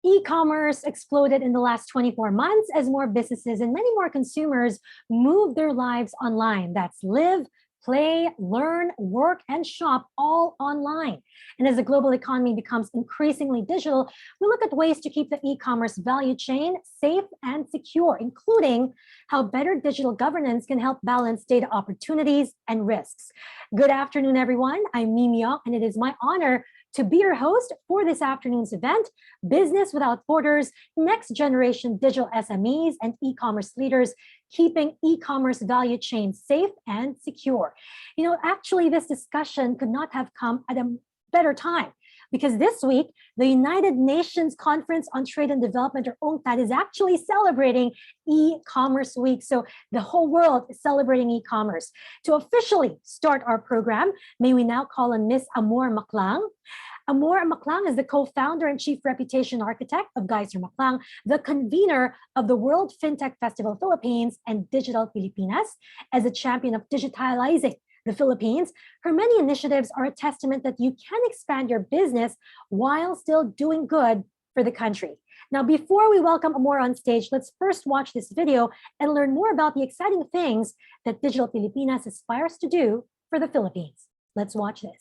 E-commerce exploded in the last 24 months as more businesses and many more consumers move their lives online. That's live, play, learn, work, and shop all online. And as the global economy becomes increasingly digital, we look at ways to keep the e-commerce value chain safe and secure, including how better digital governance can help balance data opportunities and risks. Good afternoon, everyone. I'm Mimi Oc, and it is my honor to be your host for this afternoon's event, Business Without Borders, Next Generation Digital SMEs and E-commerce Leaders, Keeping E-commerce Value Chain Safe and Secure. Actually, this discussion could not have come at a better time because this week, the United Nations Conference on Trade and Development, or UNCTAD, is actually celebrating e-commerce week. So the whole world is celebrating e-commerce. To officially start our program, may we now call on Ms. Amor Maclang. Amor Maclang is the co-founder and chief reputation architect of Geyser Maclang, the convener of the World FinTech Festival Philippines and Digital Pilipinas. As a champion of digitalizing the Philippines, her many initiatives are a testament that you can expand your business while still doing good for the country. Now, before we welcome Amor on stage, let's first watch this video and learn more about the exciting things that Digital Pilipinas aspires to do for the Philippines. Let's watch this.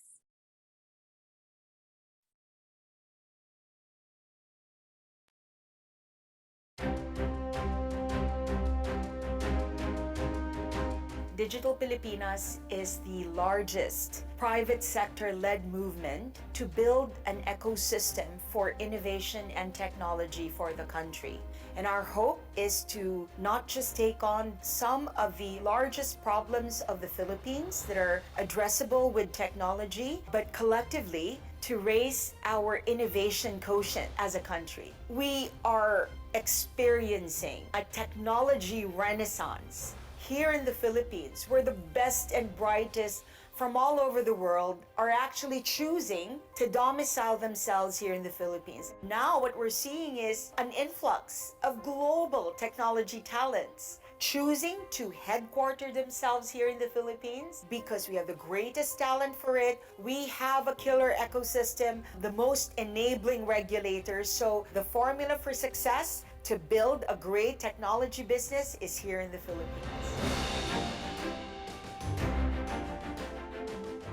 Digital Pilipinas is the largest private sector-led movement to build an ecosystem for innovation and technology for the country. And our hope is to not just take on some of the largest problems of the Philippines that are addressable with technology, but collectively to raise our innovation quotient as a country. We are experiencing a technology renaissance here in the Philippines, where the best and brightest from all over the world are actually choosing to domicile themselves here in the Philippines. Now what we're seeing is an influx of global technology talents choosing to headquarter themselves here in the Philippines because we have the greatest talent for it. We have a killer ecosystem, the most enabling regulators. So the formula for success to build a great technology business is here in the Philippines.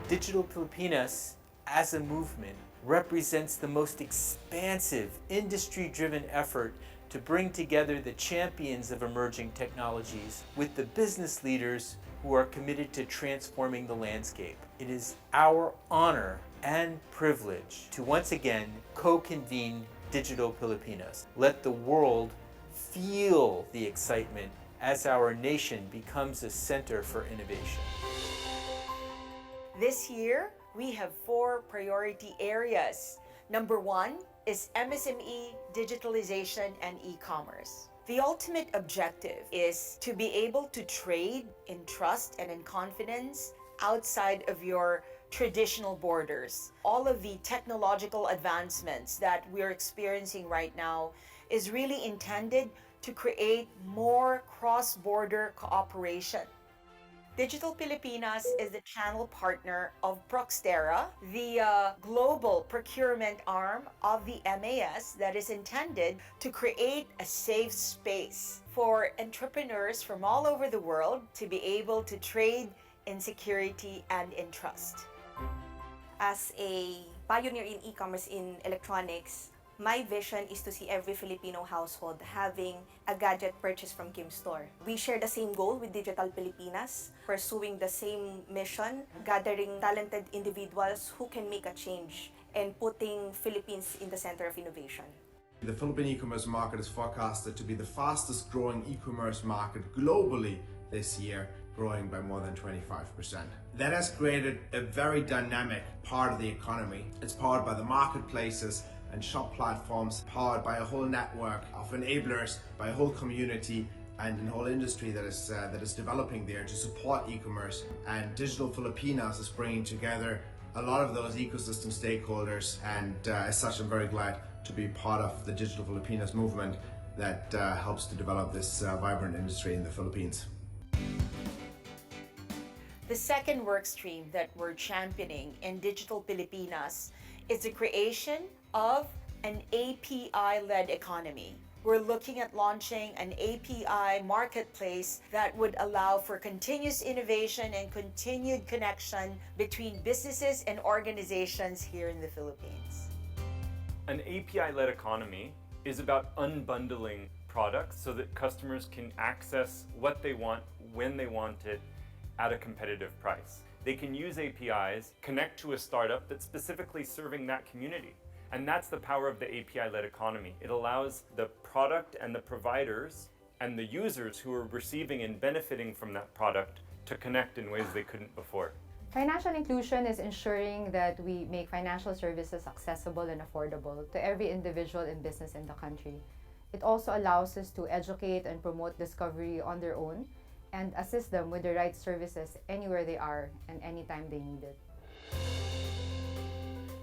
Digital Pilipinas, as a movement, represents the most expansive, industry-driven effort to bring together the champions of emerging technologies with the business leaders who are committed to transforming the landscape. It is our honor and privilege to once again co-convene Digital Pilipinas. Let the world feel the excitement as our nation becomes a center for innovation. This year, we have 4 priority areas. Number 1 is MSME, digitalization, and e-commerce. The ultimate objective is to be able to trade in trust and in confidence outside of your traditional borders. All of the technological advancements that we're experiencing right now is really intended to create more cross-border cooperation. Digital Pilipinas is the channel partner of Proxtera, the global procurement arm of the MAS that is intended to create a safe space for entrepreneurs from all over the world to be able to trade in security and in trust. As a pioneer in e-commerce in electronics, my vision is to see every Filipino household having a gadget purchased from Kim's store. We share the same goal with Digital Pilipinas, pursuing the same mission, gathering talented individuals who can make a change and putting Philippines in the center of innovation. The Philippine e-commerce market is forecasted to be the fastest growing e-commerce market globally this year, growing by more than 25%. That has created a very dynamic part of the economy. It's powered by the marketplaces and shop platforms, powered by a whole network of enablers, by a whole community and a whole industry that is developing there to support e-commerce. And Digital Filipinas is bringing together a lot of those ecosystem stakeholders, and as such I'm very glad to be part of the Digital Filipinas movement that helps to develop this vibrant industry in the Philippines. The second work stream that we're championing in Digital Pilipinas is the creation of an API-led economy. We're looking at launching an API marketplace that would allow for continuous innovation and continued connection between businesses and organizations here in the Philippines. An API-led economy is about unbundling products so that customers can access what they want when they want it at a competitive price. They can use APIs, connect to a startup that's specifically serving that community. And that's the power of the API-led economy. It allows the product and the providers and the users who are receiving and benefiting from that product to connect in ways they couldn't before. Financial inclusion is ensuring that we make financial services accessible and affordable to every individual and business in the country. It also allows us to educate and promote discovery on their own and assist them with the right services anywhere they are and anytime they need it.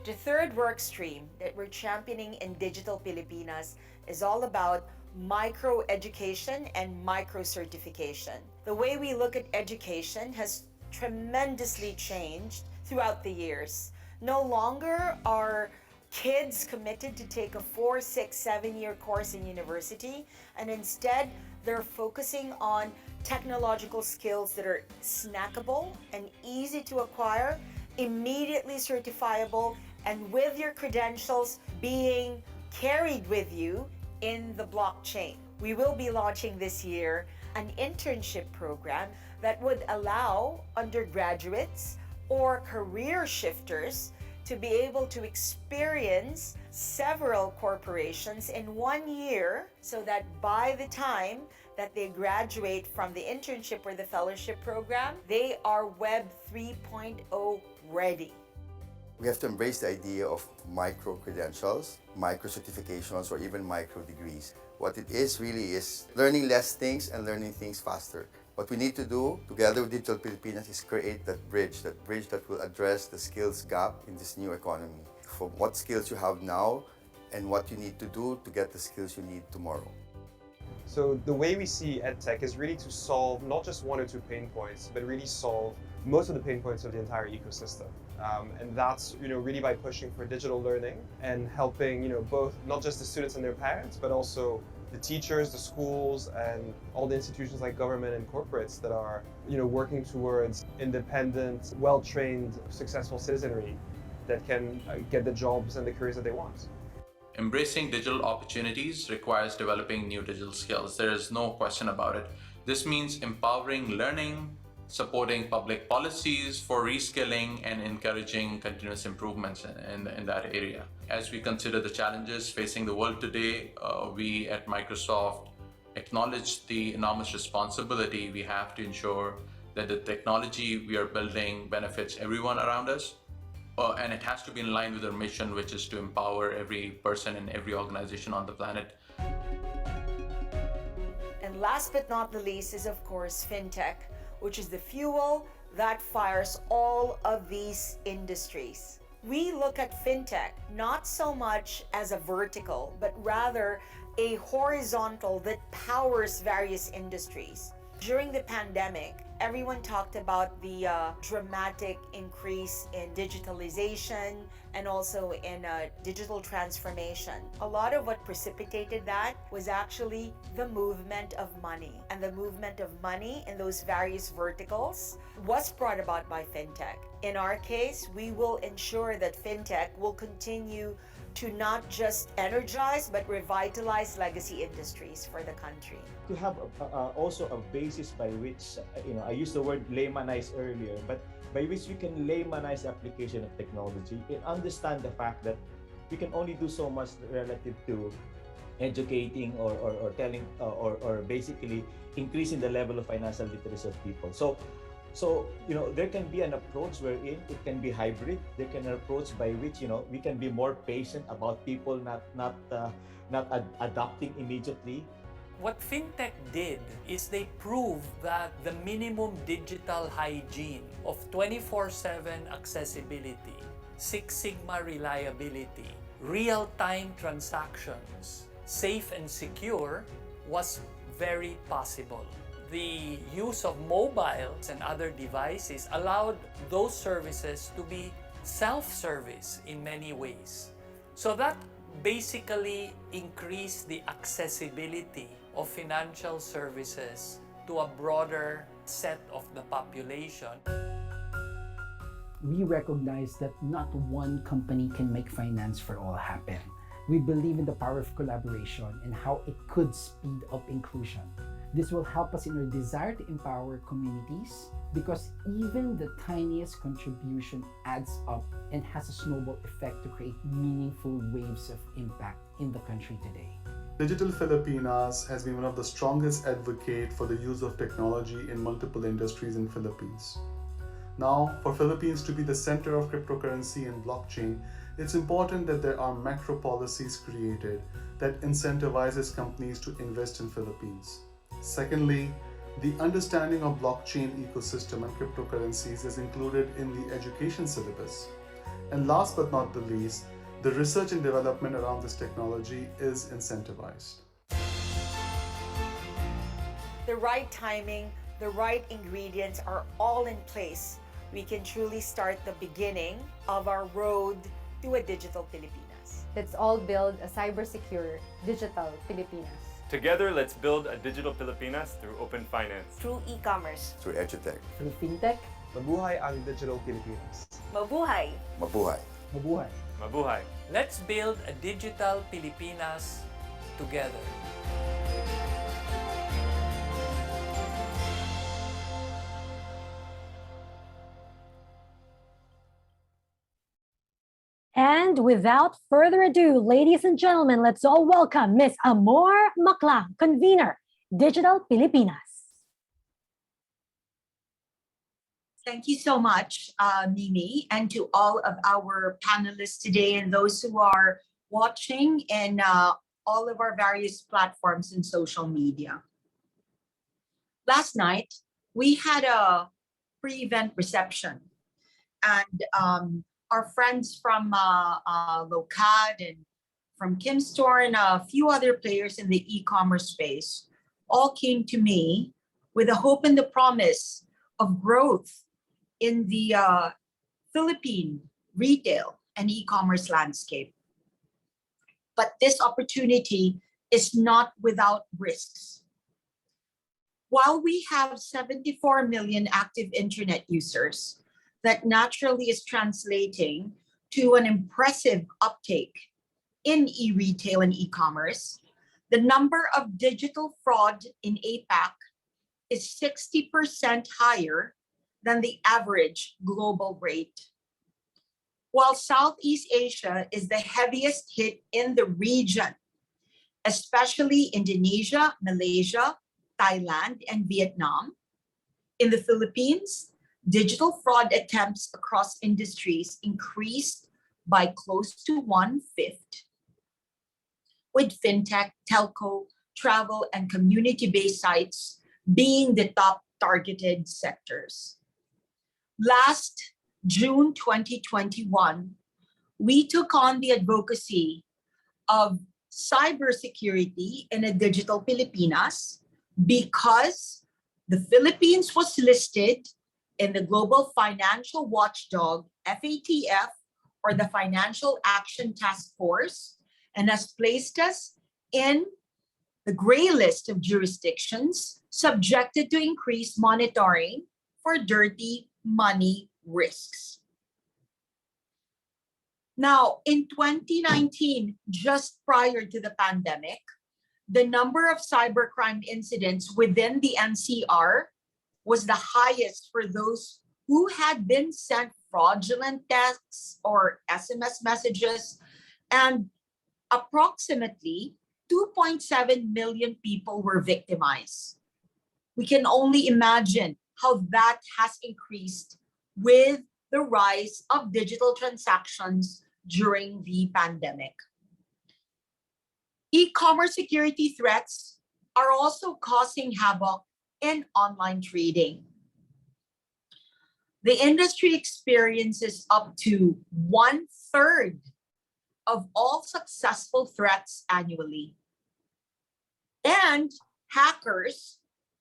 The third work stream that we're championing in Digital Pilipinas is all about micro-education and micro-certification. The way we look at education has tremendously changed throughout the years. No longer are kids committed to take a 4, 6, 7-year course in university, and instead they're focusing on technological skills that are snackable and easy to acquire, immediately certifiable, and with your credentials being carried with you in the blockchain. We will be launching this year an internship program that would allow undergraduates or career shifters to be able to experience several corporations in 1 year, so that by the time that they graduate from the internship or the fellowship program, they are Web 3.0 ready. We have to embrace the idea of micro-credentials, micro-certifications, or even micro-degrees. What it is really is learning less things and learning things faster. What we need to do together with Digital Pilipinas is create that bridge that will address the skills gap in this new economy. From what skills you have now and what you need to do to get the skills you need tomorrow. So the way we see EdTech is really to solve not just 1 or 2 pain points, but really solve most of the pain points of the entire ecosystem. And that's really by pushing for digital learning and helping both not just the students and their parents, but also the teachers, the schools, and all the institutions like government and corporates that are working towards independent, well-trained, successful citizenry that can get the jobs and the careers that they want. Embracing digital opportunities requires developing new digital skills. There is no question about it. This means empowering learning, supporting public policies for reskilling, and encouraging continuous improvements in that area. As we consider the challenges facing the world today, we at Microsoft acknowledge the enormous responsibility we have to ensure that the technology we are building benefits everyone around us. And it has to be in line with our mission, which is to empower every person and every organization on the planet. And last but not the least is, of course, FinTech, which is the fuel that fires all of these industries. We look at FinTech not so much as a vertical, but rather a horizontal that powers various industries. During the pandemic, everyone talked about the dramatic increase in digitalization and also in digital transformation. A lot of what precipitated that was actually the movement of money. And the movement of money in those various verticals was brought about by FinTech. In our case, we will ensure that FinTech will continue to not just energize but revitalize legacy industries for the country. To have also a basis by which, I used the word laymanize earlier, but by which we can laymanize the application of technology and understand the fact that we can only do so much relative to educating or telling or basically increasing the level of financial literacy of people. So there can be an approach wherein it can be hybrid. There can be an approach by which we can be more patient about people not adopting immediately. What FinTech did is they proved that the minimum digital hygiene of 24/7 accessibility, Six Sigma reliability, real-time transactions, safe and secure was very possible. The use of mobiles and other devices allowed those services to be self-service in many ways. So that basically increase the accessibility of financial services to a broader set of the population. We recognize that not one company can make finance for all happen. We believe in the power of collaboration and how it could speed up inclusion. This will help us in our desire to empower communities because even the tiniest contribution adds up and has a snowball effect to create meaningful waves of impact in the country today. Digital Filipinas has been one of the strongest advocates for the use of technology in multiple industries in Philippines. Now, for Philippines to be the center of cryptocurrency and blockchain, it's important that there are macro policies created that incentivizes companies to invest in Philippines. Secondly, the understanding of blockchain ecosystem and cryptocurrencies is included in the education syllabus. And last but not the least, the research and development around this technology is incentivized. The right timing, the right ingredients are all in place. We can truly start the beginning of our road to a digital Pilipinas. Let's all build a cyber-secure digital Pilipinas. Together, let's build a digital Pilipinas through open finance. Through e-commerce. Through EduTech. Through fintech. Mabuhay ang digital Pilipinas. Mabuhay! Mabuhay. Mabuhay. Mabuhay. Let's build a digital Pilipinas together. And without further ado, ladies and gentlemen, let's all welcome Ms. Amor Maclang, convener, Digital Pilipinas. Thank you so much, Mimi, and to all of our panelists today and those who are watching in all of our various platforms and social media. Last night, we had a pre-event reception, and our friends from Locad and from Kim Store and a few other players in the e-commerce space all came to me with the hope and the promise of growth in the Philippine retail and e-commerce landscape. But this opportunity is not without risks. While we have 74 million active internet users, that naturally is translating to an impressive uptake in e-retail and e-commerce. The number of digital fraud in APAC is 60% higher than the average global rate. While Southeast Asia is the heaviest hit in the region, especially Indonesia, Malaysia, Thailand, and Vietnam, in the Philippines, digital fraud attempts across industries increased by close to 1/5, with fintech, telco, travel, and community-based sites being the top targeted sectors. Last June 2021, we took on the advocacy of cybersecurity in a digital Pilipinas because the Philippines was listed in the Global Financial Watchdog, FATF, or the Financial Action Task Force, and has placed us in the gray list of jurisdictions subjected to increased monitoring for dirty money risks. Now, in 2019, just prior to the pandemic, the number of cybercrime incidents within the NCR was the highest for those who had been sent fraudulent texts or SMS messages, and approximately 2.7 million people were victimized. We can only imagine how that has increased with the rise of digital transactions during the pandemic. E-commerce security threats are also causing havoc in online trading. The industry experiences up to 1/3 of all successful threats annually. And hackers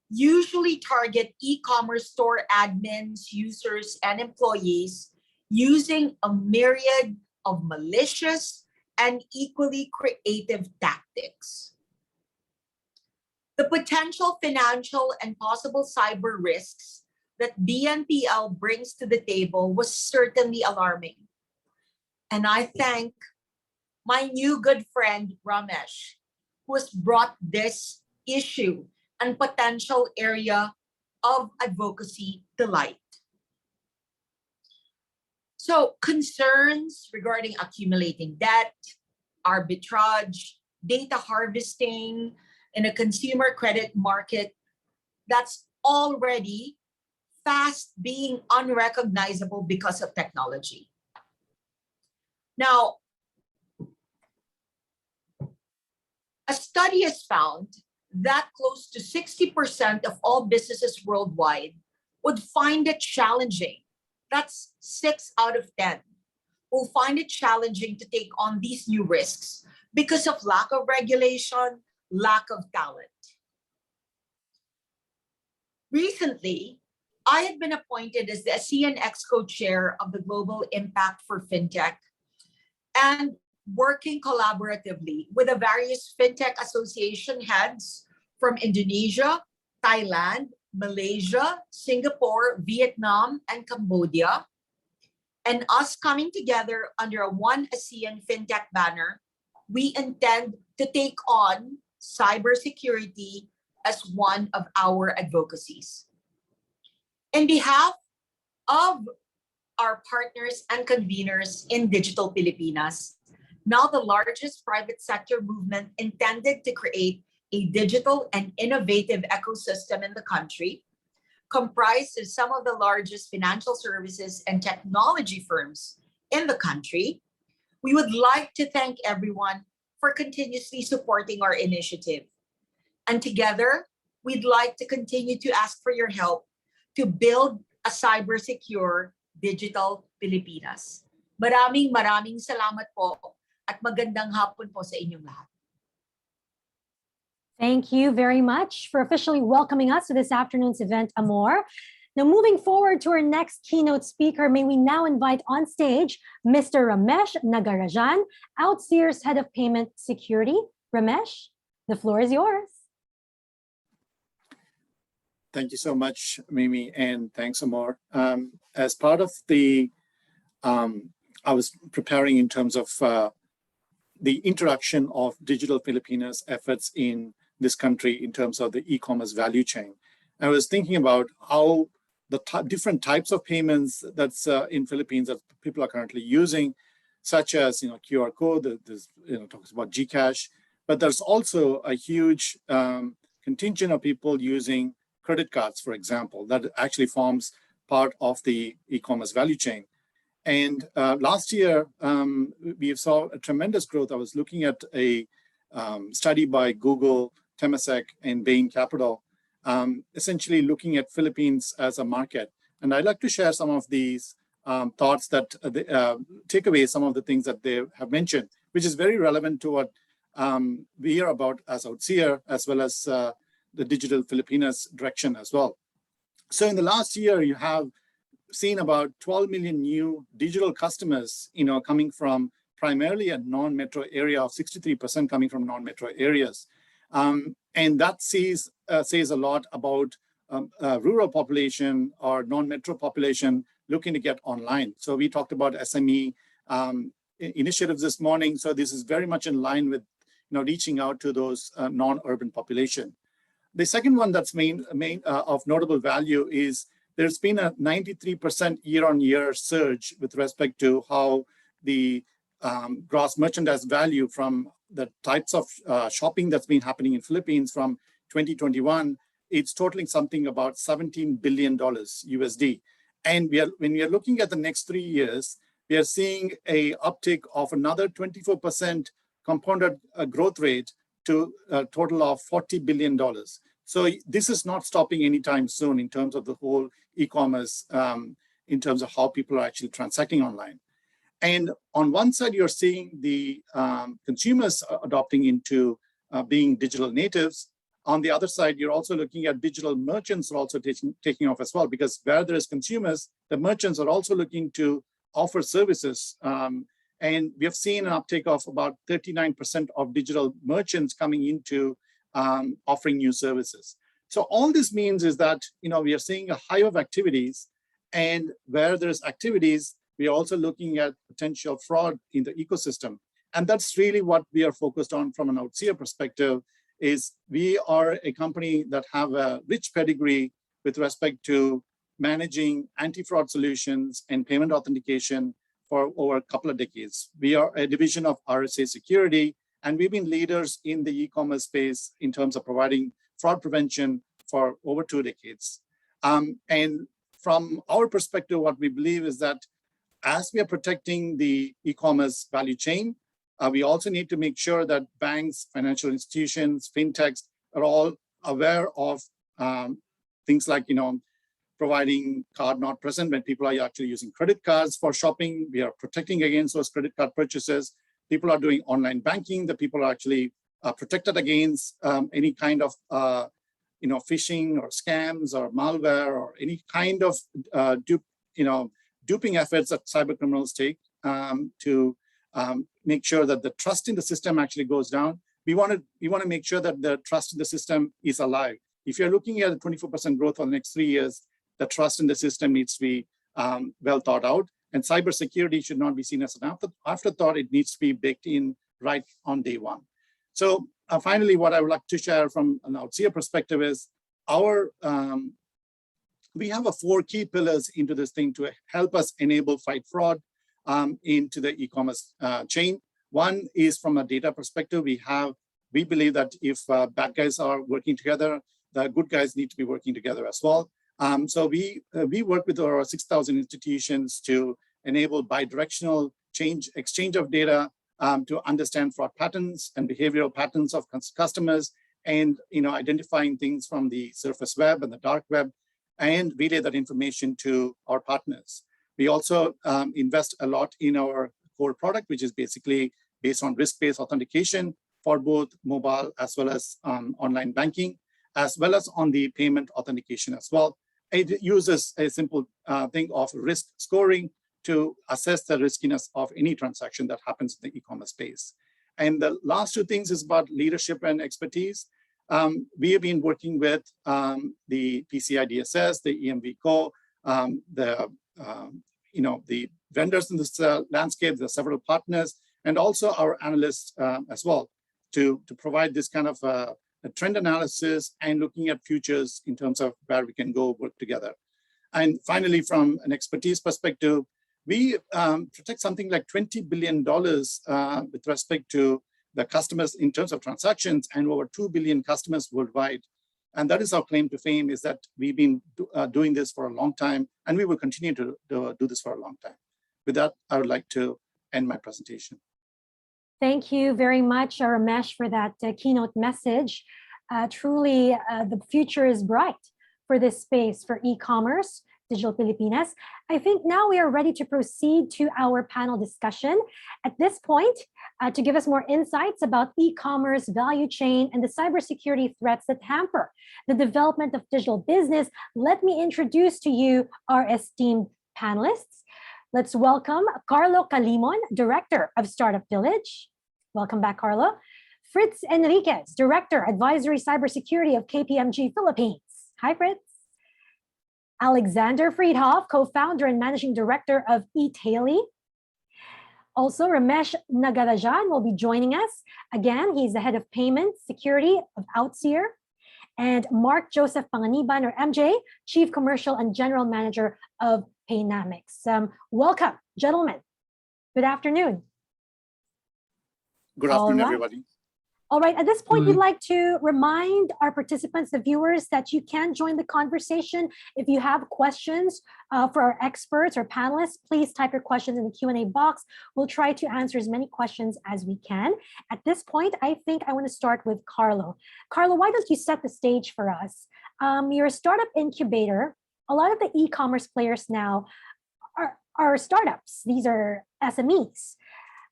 usually target e-commerce store admins, users, and employees using a myriad of malicious and equally creative tactics. The potential financial and possible cyber risks that BNPL brings to the table was certainly alarming. And I thank my new good friend, Ramesh, who has brought this issue and potential area of advocacy to light. So concerns regarding accumulating debt, arbitrage, data harvesting in a consumer credit market that's already fast being unrecognizable because of technology. Now, a study has found that close to 60% of all businesses worldwide would find it challenging. That's 6 out of 10 will find it challenging to take on these new risks because of lack of regulation, lack of talent. Recently, I had been appointed as the ASEAN Exco Chair of the Global Impact for FinTech and working collaboratively with the various FinTech association heads from Indonesia, Thailand, Malaysia, Singapore, Vietnam, and Cambodia, and us coming together under a One ASEAN FinTech banner, we intend to take on cybersecurity as one of our advocacies. In behalf of our partners and conveners in Digital Pilipinas, now the largest private sector movement intended to create a digital and innovative ecosystem in the country, comprised of some of the largest financial services and technology firms in the country, we would like to thank everyone for continuously supporting our initiative. And together, we'd like to continue to ask for your help to build a cyber-secure digital Pilipinas. Maraming salamat po at magandang hapon po sa inyong lahat. Thank you very much for officially welcoming us to this afternoon's event, Amor. Now, moving forward to our next keynote speaker, may we now invite on stage Mr. Ramesh Nagarajan, Outseer's Head of Payment Security. Ramesh, the floor is yours. Thank you so much, Mimi, and thanks, Amor. As part of the, I was preparing in terms of the introduction of Digital Filipinas efforts in this country in terms of the e-commerce value chain. I was thinking about how the different types of payments that's in Philippines that people are currently using, such as QR code, there's talks about GCash, but there's also a huge contingent of people using credit cards, for example, that actually forms part of the e-commerce value chain. And last year, we saw a tremendous growth. I was looking at a study by Google, Temasek, and Bain Capital, essentially looking at Philippines as a market. And I'd like to share some of these thoughts that take away some of the things that they have mentioned, which is very relevant to what we hear about as Outseer, as well as the Digital Filipinas direction as well. So in the last year, you have seen about 12 million new digital customers, coming from primarily a non-metro area of 63% coming from non-metro areas. And that says a lot about rural population or non-metro population looking to get online. So we talked about SME initiatives this morning. So this is very much in line with reaching out to those non-urban population. The second one that's of notable value is there's been a 93% year-on-year surge with respect to how the gross merchandise value from the types of shopping that's been happening in Philippines from 2021, it's totaling something about $17 billion USD. And when we are looking at the next 3 years, we are seeing a uptick of another 24% compounded growth rate to a total of $40 billion. So this is not stopping anytime soon in terms of the whole e-commerce, in terms of how people are actually transacting online. And on one side, you're seeing the consumers adopting into being digital natives. On the other side, you're also looking at digital merchants are also taking off as well, because where there is consumers, the merchants are also looking to offer services And we have seen an uptake of about 39% of digital merchants coming into offering new services. So all this means is that we are seeing a hive of activities, and where there's activities, we are also looking at potential fraud in the ecosystem. And that's really what we are focused on from an Outseer perspective, is we are a company that have a rich pedigree with respect to managing anti-fraud solutions and payment authentication for over a couple of decades. We are a division of RSA Security, and we've been leaders in the e-commerce space in terms of providing fraud prevention for over 2 decades. And from our perspective, what we believe is that as we are protecting the e-commerce value chain, we also need to make sure that banks, financial institutions, fintechs are all aware of things like, providing card not present when people are actually using credit cards for shopping. We are protecting against those credit card purchases. People are doing online banking, that people are actually protected against any kind of phishing or scams or malware or any kind of duping efforts that cyber criminals take to make sure that the trust in the system actually goes down. We want to make sure that the trust in the system is alive. If you're looking at a 24% growth for the next 3 years, the trust in the system needs to be well thought out. And cybersecurity should not be seen as an afterthought. It needs to be baked in right on day one. So finally, what I would like to share from an Outseer perspective is we have 4 key pillars into this thing to help us enable fight fraud into the e-commerce chain. One is from a data perspective. We believe that if bad guys are working together, the good guys need to be working together as well. So we work with our 6,000 institutions to enable bi-directional exchange of data to understand fraud patterns and behavioral patterns of customers, and identifying things from the surface web and the dark web, and relay that information to our partners. We also invest a lot in our core product, which is basically based on risk-based authentication for both mobile as well as online banking, as well as on the payment authentication as well. It uses a simple thing of risk scoring to assess the riskiness of any transaction that happens in the e-commerce space. And the last 2 things is about leadership and expertise. We have been working with the PCI DSS, the EMV Co, the vendors in this landscape, there are several partners, and also our analysts as well, to provide this kind of a trend analysis and looking at futures in terms of where we can go work together. And finally, from an expertise perspective, we protect something like $20 billion with respect to the customers in terms of transactions, and over 2 billion customers worldwide. And that is our claim to fame, is that we've been doing this for a long time, and we will continue to do this for a long time. With that, I would like to end my presentation. Thank you very much, Ramesh, for that keynote message. Truly, the future is bright for this space, for e-commerce, Digital Pilipinas. I think now we are ready to proceed to our panel discussion. At this point, to give us more insights about e-commerce value chain and the cybersecurity threats that hamper the development of digital business, let me introduce to you our esteemed panelists. Let's welcome Carlo Calimon, Director of Startup Village. Welcome back, Carlo. Fritz Enriquez, Director, Advisory Cybersecurity of KPMG Philippines. Hi, Fritz. Alexander Friedhoff, Co-founder and Managing Director of eTaily. Also, Ramesh Nagarajan will be joining us. Again, he's the Head of Payment Security of Outseer. And Mark Joseph Panganiban, or MJ, Chief Commercial and General Manager of Paynamics. Welcome, gentlemen. Good afternoon. Good afternoon, everybody. All right, at this point, we'd like to remind our participants, the viewers, that you can join the conversation. If you have questions for our experts or panelists, please type your questions in the Q&A box. We'll try to answer as many questions as we can. At this point, I think I want to start with Carlo. Carlo, why don't you set the stage for us? You're a startup incubator. A lot of the e-commerce players now are startups. These are SMEs.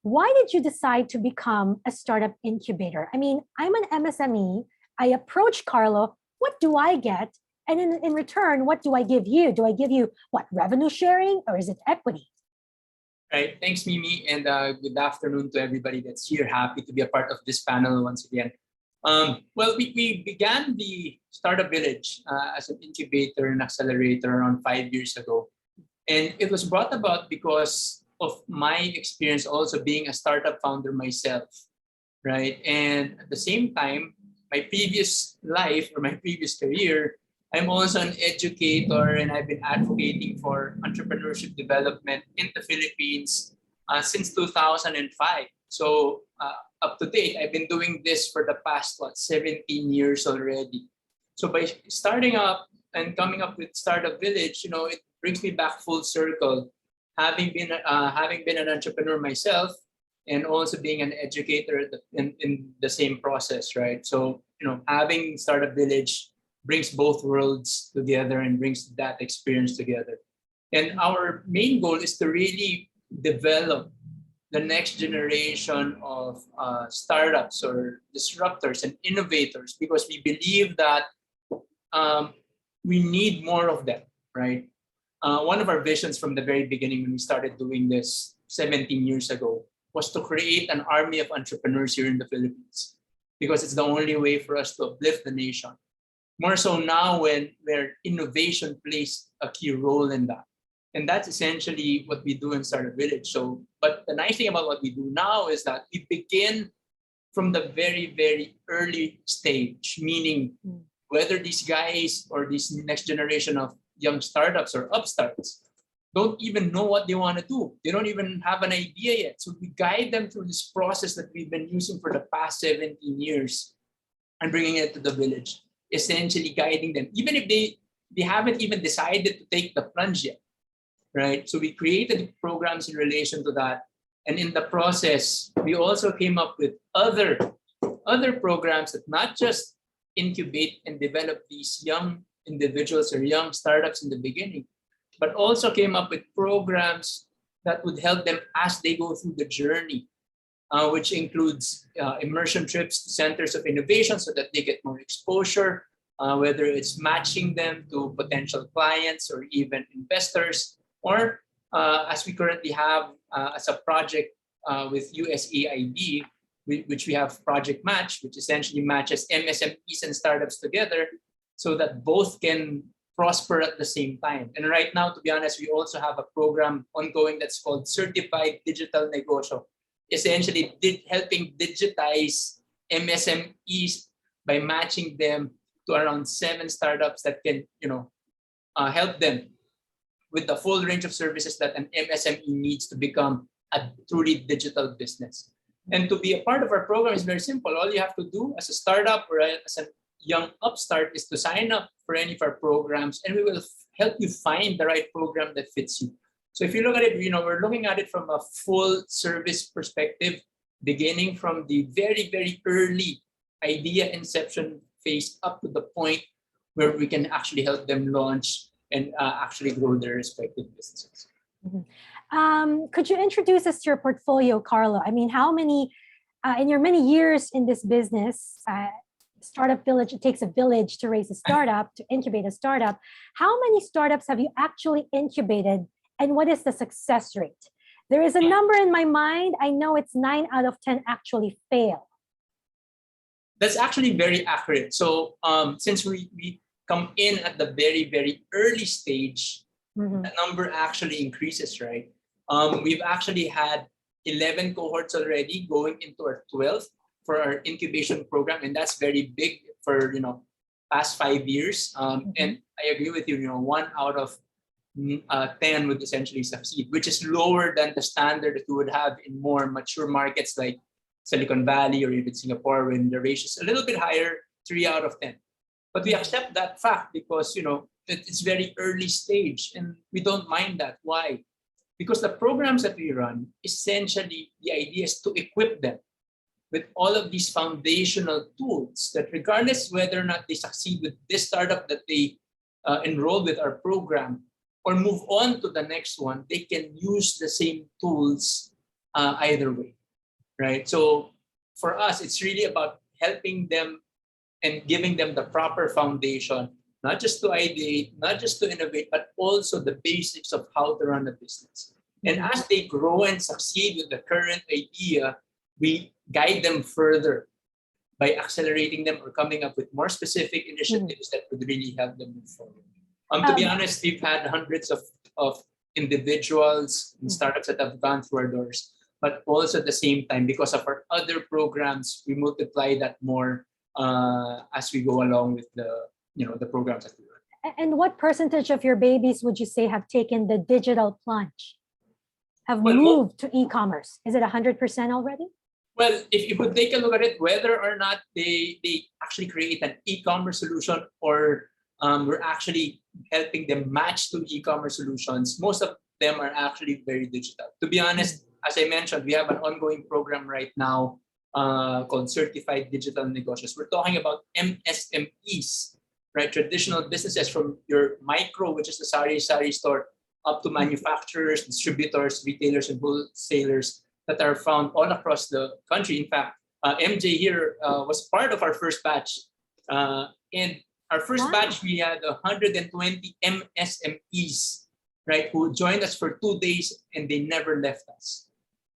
Why did you decide to become a startup incubator? I mean, I'm an MSME. I approach Carlo. What do I get? And in return, what do I give you? Do I give you, what, revenue sharing, or is it equity? Right. Thanks, Mimi, and good afternoon to everybody that's here. Happy to be a part of this panel once again. Well, we began the Startup Village as an incubator and accelerator around 5 years ago. And it was brought about because of my experience also being a startup founder myself, right? And at the same time, my previous life or my previous career, I'm also an educator and I've been advocating for entrepreneurship development in the Philippines since 2005. So up to date, I've been doing this for the past, 17 years already. So by starting up and coming up with Startup Village, it brings me back full circle. Having been an entrepreneur myself, and also being an educator in the same process, right? So having Startup Village brings both worlds together and brings that experience together. And our main goal is to really develop the next generation of startups or disruptors and innovators, because we believe that we need more of them, right? One of our visions from the very beginning when we started doing this 17 years ago was to create an army of entrepreneurs here in the Philippines, because it's the only way for us to uplift the nation. More so now where innovation plays a key role in that. And that's essentially what we do in Startup Village. So, but the nice thing about what we do now is that we begin from the very, very early stage, meaning whether these guys or this next generation of young startups or upstarts don't even know what they want to do. They don't even have an idea yet. So we guide them through this process that we've been using for the past 17 years and bringing it to the village, essentially guiding them, even if they haven't even decided to take the plunge yet, right? So we created programs in relation to that. And in the process, we also came up with other programs that not just incubate and develop these young individuals or young startups in the beginning, but also came up with programs that would help them as they go through the journey, which includes immersion trips to centers of innovation so that they get more exposure, whether it's matching them to potential clients or even investors, or as we currently have as a project with USAID, which we have Project Match, which essentially matches MSMEs and startups together so that both can prosper at the same time. And right now, to be honest, we also have a program ongoing that's called Certified Digital Negosyo, essentially helping digitize MSMEs by matching them to around 7 startups that can, help them with the full range of services that an MSME needs to become a truly digital business. And to be a part of our program is very simple. All you have to do as a startup or as a young upstart is to sign up for any of our programs, and we will help you find the right program that fits you. So if you look at it, we're looking at it from a full service perspective, beginning from the very, very early idea inception phase up to the point where we can actually help them launch and actually grow their respective businesses. Could you introduce us to your portfolio, Carlo? I mean, how many, in your many years in this business, Startup Village, it takes a village to raise a startup, to incubate a startup. How many startups have you actually incubated, and what is the success rate? There is a number in my mind. I know it's 9 out of 10 actually fail. That's actually very accurate. So since we come in at the very, very early stage, the number actually increases, right? We've actually had 11 cohorts already going into our 12th for our incubation program, and that's very big for past 5 years. And I agree with you. 1 out of 10 would essentially succeed, which is lower than the standard that you would have in more mature markets like Silicon Valley or even Singapore, when the ratio is a little bit higher, 3 out of 10. But we accept that fact because it's very early stage, and we don't mind that. Why? Because the programs that we run, essentially the idea is to equip them with all of these foundational tools that regardless whether or not they succeed with this startup that they enrolled with our program or move on to the next one, they can use the same tools either way, right? So for us, it's really about helping them and giving them the proper foundation, not just to ideate, not just to innovate, but also the basics of how to run a business. And as they grow and succeed with the current idea, we guide them further by accelerating them or coming up with more specific initiatives that would really help them move forward. To be honest, we've had hundreds of individuals and startups that have gone through our doors, but also at the same time, because of our other programs, we multiply that more as we go along with the programs that we run. And what percentage of your babies would you say have taken the digital plunge, have moved to e-commerce? Is it 100% already? Well, if you would take a look at it, whether or not they actually create an e-commerce solution or we're actually helping them match to e-commerce solutions, most of them are actually very digital. To be honest, as I mentioned, we have an ongoing program right now called Certified Digital Negocios. We're talking about MSMEs, right? Traditional businesses from your micro, which is the sari store, up to manufacturers, distributors, retailers, and wholesalers that are found all across the country. In fact, MJ here was part of our first batch. In our first batch, we had 120 MSMEs, right, who joined us for 2 days and they never left us,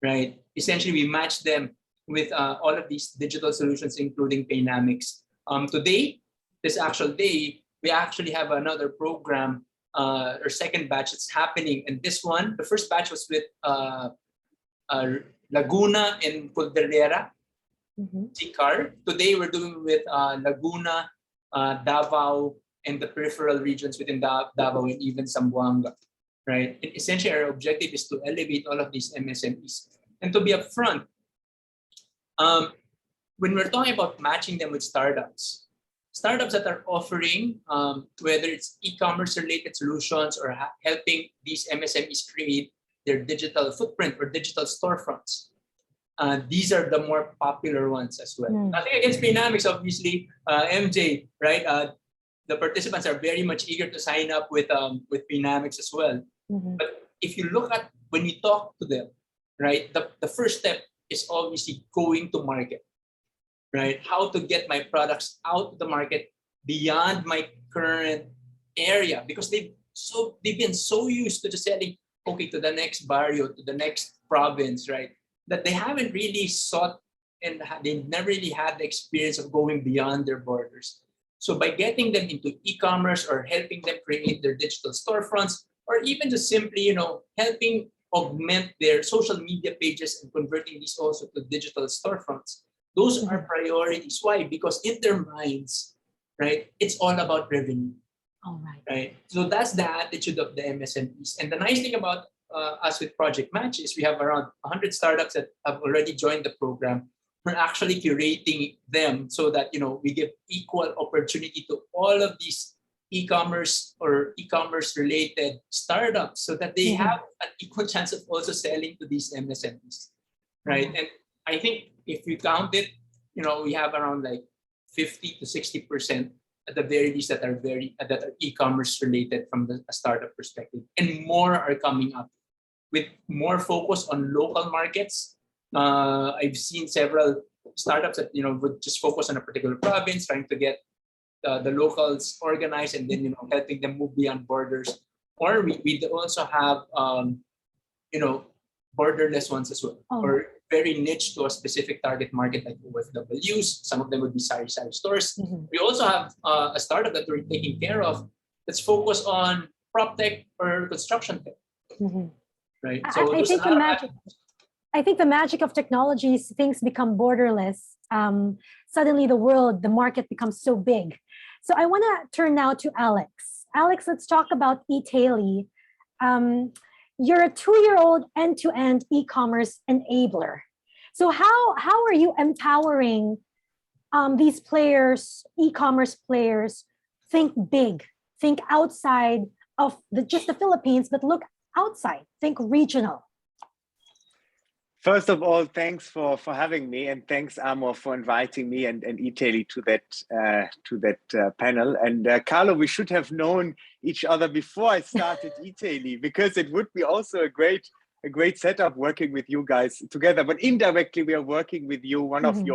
right? Essentially, we matched them with all of these digital solutions, including Paynamics. Today, this actual day, we actually have another program, our second batch that's happening. And this one, the first batch was with Laguna and Cordillera, Sicar. Today, we're doing with Laguna, Davao, and the peripheral regions within Davao and even Zamboanga, right? And essentially, our objective is to elevate all of these MSMEs. And to be upfront, when we're talking about matching them with startups that are offering, whether it's e-commerce related solutions or helping these MSMEs create their digital footprint or digital storefronts. These are the more popular ones as well. Nothing against Paynamics, obviously, MJ, right? The participants are very much eager to sign up with Paynamics as well. But if you look at, when you talk to them, right, the first step is obviously going to market, right? How to get my products out to the market beyond my current area, because they've been so used to just selling, okay, to the next barrio, to the next province, right? That they haven't really sought and they never really had the experience of going beyond their borders. So by getting them into e-commerce or helping them create their digital storefronts, or even just simply, helping augment their social media pages and converting these also to digital storefronts, those are priorities. Why? Because in their minds, right, it's all about revenue. All right. Right. So that's the attitude of the MSMEs. And the nice thing about us with Project Match is we have around 100 startups that have already joined the program. We're actually curating them so that we give equal opportunity to all of these e-commerce or e-commerce related startups, so that they have an equal chance of also selling to these MSMEs, right? And I think if we count it, we have around like 50 to 60% at the very least that are e-commerce related from the startup perspective, and more are coming up with more focus on local markets. I've seen several startups that would just focus on a particular province, trying to get the locals organized and then helping them move beyond borders. Or we also have borderless ones as well, or very niche to a specific target market like OFWs. Some of them would be sari stores. We also have a startup that we're taking care of that's focused on prop tech or construction tech. Right. So I think the magic of technology is things become borderless. Suddenly the market becomes so big. So I want to turn now to Alex. Alex, let's talk about eTaily. You're a 2-year-old end-to-end e-commerce enabler. So how are you empowering these players, e-commerce players, think big, think outside of just the Philippines, but look outside, think regional? First of all, thanks for having me, and thanks, Amor, for inviting me and eTaily to that panel. And Carlo, we should have known each other before I started eTaily, because it would be also a great setup working with you guys together. But indirectly, we are working with you. One of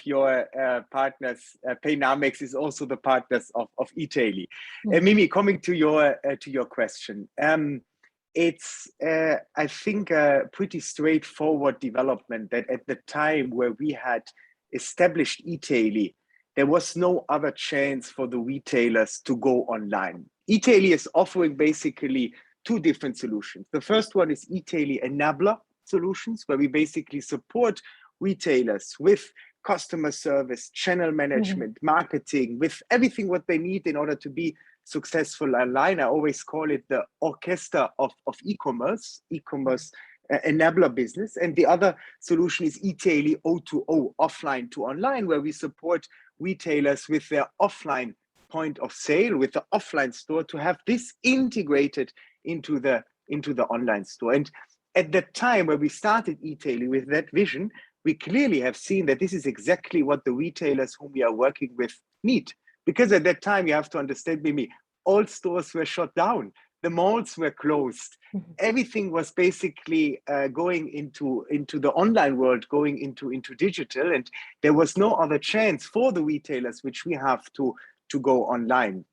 your partners, Paynamics, is also the partners of eTaily. Mimi, coming to your question. it's, I think, a pretty straightforward development that at the time where we had established e-tailing, there was no other chance for the retailers to go online. E-tailing is offering basically two different solutions. The first one is e-tailing enabler solutions, where we basically support retailers with customer service, channel management, marketing, with everything what they need in order to be successful online. I always call it the orchestra of e-commerce enabler business. And the other solution is e-tailing O2O, offline to online, where we support retailers with their offline point of sale, with the offline store, to have this integrated into the online store. And at that time where we started e-tailing with that vision, we clearly have seen that this is exactly what the retailers whom we are working with need. Because at that time, you have to understand, Mimi, all stores were shut down. The malls were closed. Everything was basically going into the online world, going into digital. And there was no other chance for the retailers, which we have to go online.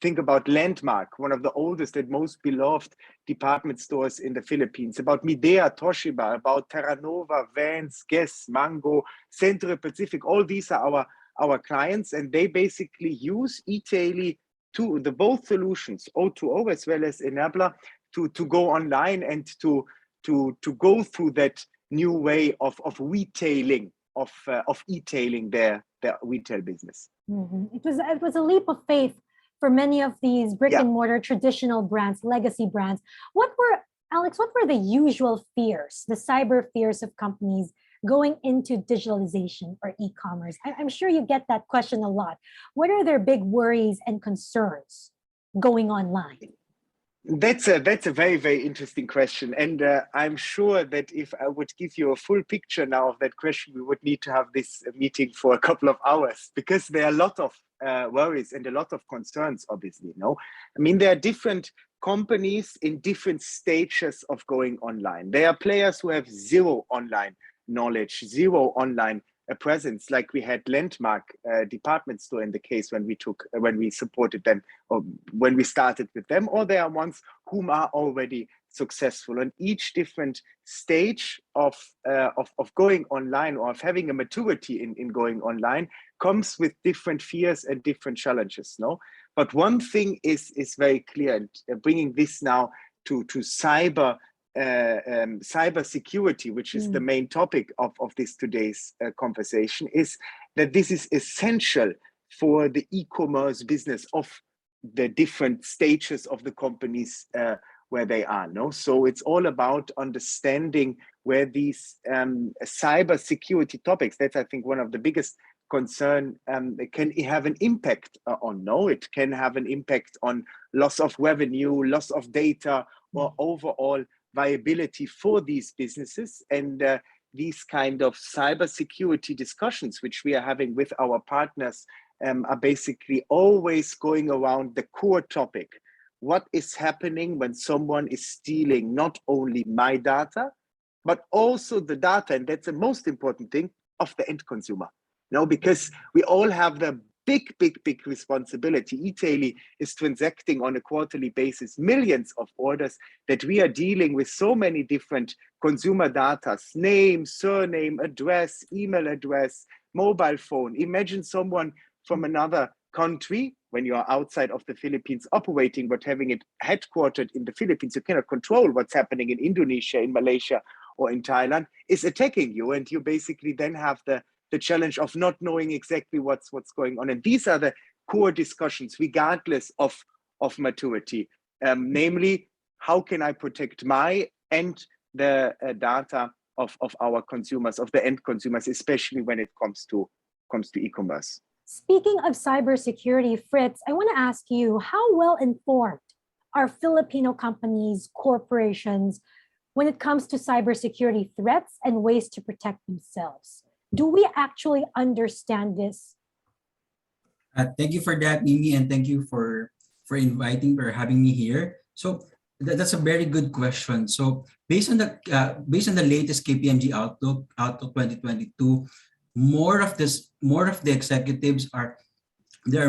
Think about Landmark, one of the oldest and most beloved department stores in the Philippines, about Midea, Toshiba, about Terra Nova, Vans, Guess, Mango, Centro Pacific. All these are our clients, and they basically use e-tailing to the both solutions, O2O as well as enabler, to go online and to go through that new way of retailing, of e-tailing their retail business. It was a leap of faith for many of these brick and mortar traditional brands, legacy brands. Alex, what were the usual fears, the cyber fears of companies going into digitalization or e-commerce? I'm sure you get that question a lot. What are their big worries and concerns going online? That's a very, very interesting question. And I'm sure that if I would give you a full picture now of that question, we would need to have this meeting for a couple of hours, because there are a lot of worries and a lot of concerns, obviously. I mean, there are different companies in different stages of going online. There are players who have zero online knowledge, zero online presence, like we had Landmark department store in the case when we supported them, or when we started with them, or there are ones whom are already successful. And each different stage of going online, or of having a maturity in going online, comes with different fears and different challenges. But one thing is very clear, and bringing this now to cyber security, which is the main topic of this today's conversation, is that this is essential for the e-commerce business of the different stages of the companies where they are. So it's all about understanding where these cyber security topics, that's I think one of the biggest concern, can have an impact on. It can have an impact on loss of revenue, loss of data, or overall viability for these businesses. And these kind of cybersecurity discussions, which we are having with our partners, are basically always going around the core topic. What is happening when someone is stealing not only my data, but also the data, and that's the most important thing, of the end consumer? Because we all have the big responsibility. e-tailing is transacting on a quarterly basis millions of orders, that we are dealing with so many different consumer data: name, surname, address, email address, mobile phone. Imagine someone from another country, when you are outside of the Philippines operating, but having it headquartered in the Philippines, you cannot control what's happening in Indonesia, in Malaysia, or in Thailand, is attacking you. And you basically then have the challenge of not knowing exactly what's going on. And these are the core discussions, regardless of maturity. Namely, how can I protect my and the data of our consumers, of the end consumers, especially when it comes to e-commerce. Speaking of cybersecurity, Fritz, I want to ask you, how well informed are Filipino companies, corporations, when it comes to cybersecurity threats and ways to protect themselves? Do we actually understand this? Thank you for that, Mimi, and thank you for having me here. So that's a very good question. So based on the latest KPMG Outlook 2022, more of the executives are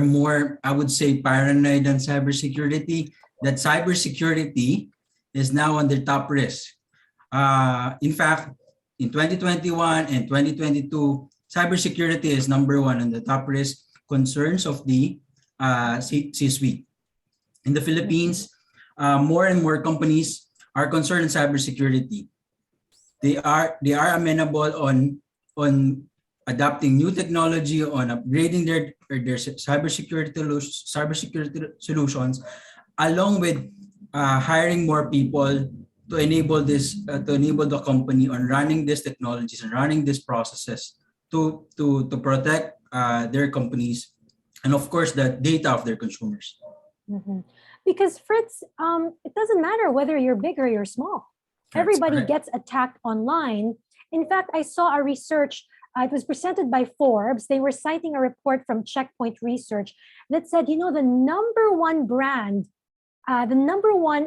more, I would say, paranoid than cybersecurity. That cybersecurity is now on their top risk. In fact, in 2021 and 2022, cybersecurity is number one on the top risk concerns of the C-suite. In the Philippines, more and more companies are concerned in cybersecurity. They are amenable on adopting new technology, on upgrading their cybersecurity solutions, along with hiring more people to enable the company on running these technologies and running these processes to protect their companies and of course the data of their consumers. Mm-hmm. Because Fritz, it doesn't matter whether you're big or you're small. Everybody gets attacked online. In fact, I saw a research, it was presented by Forbes. They were citing a report from Checkpoint Research that said, you know, the number one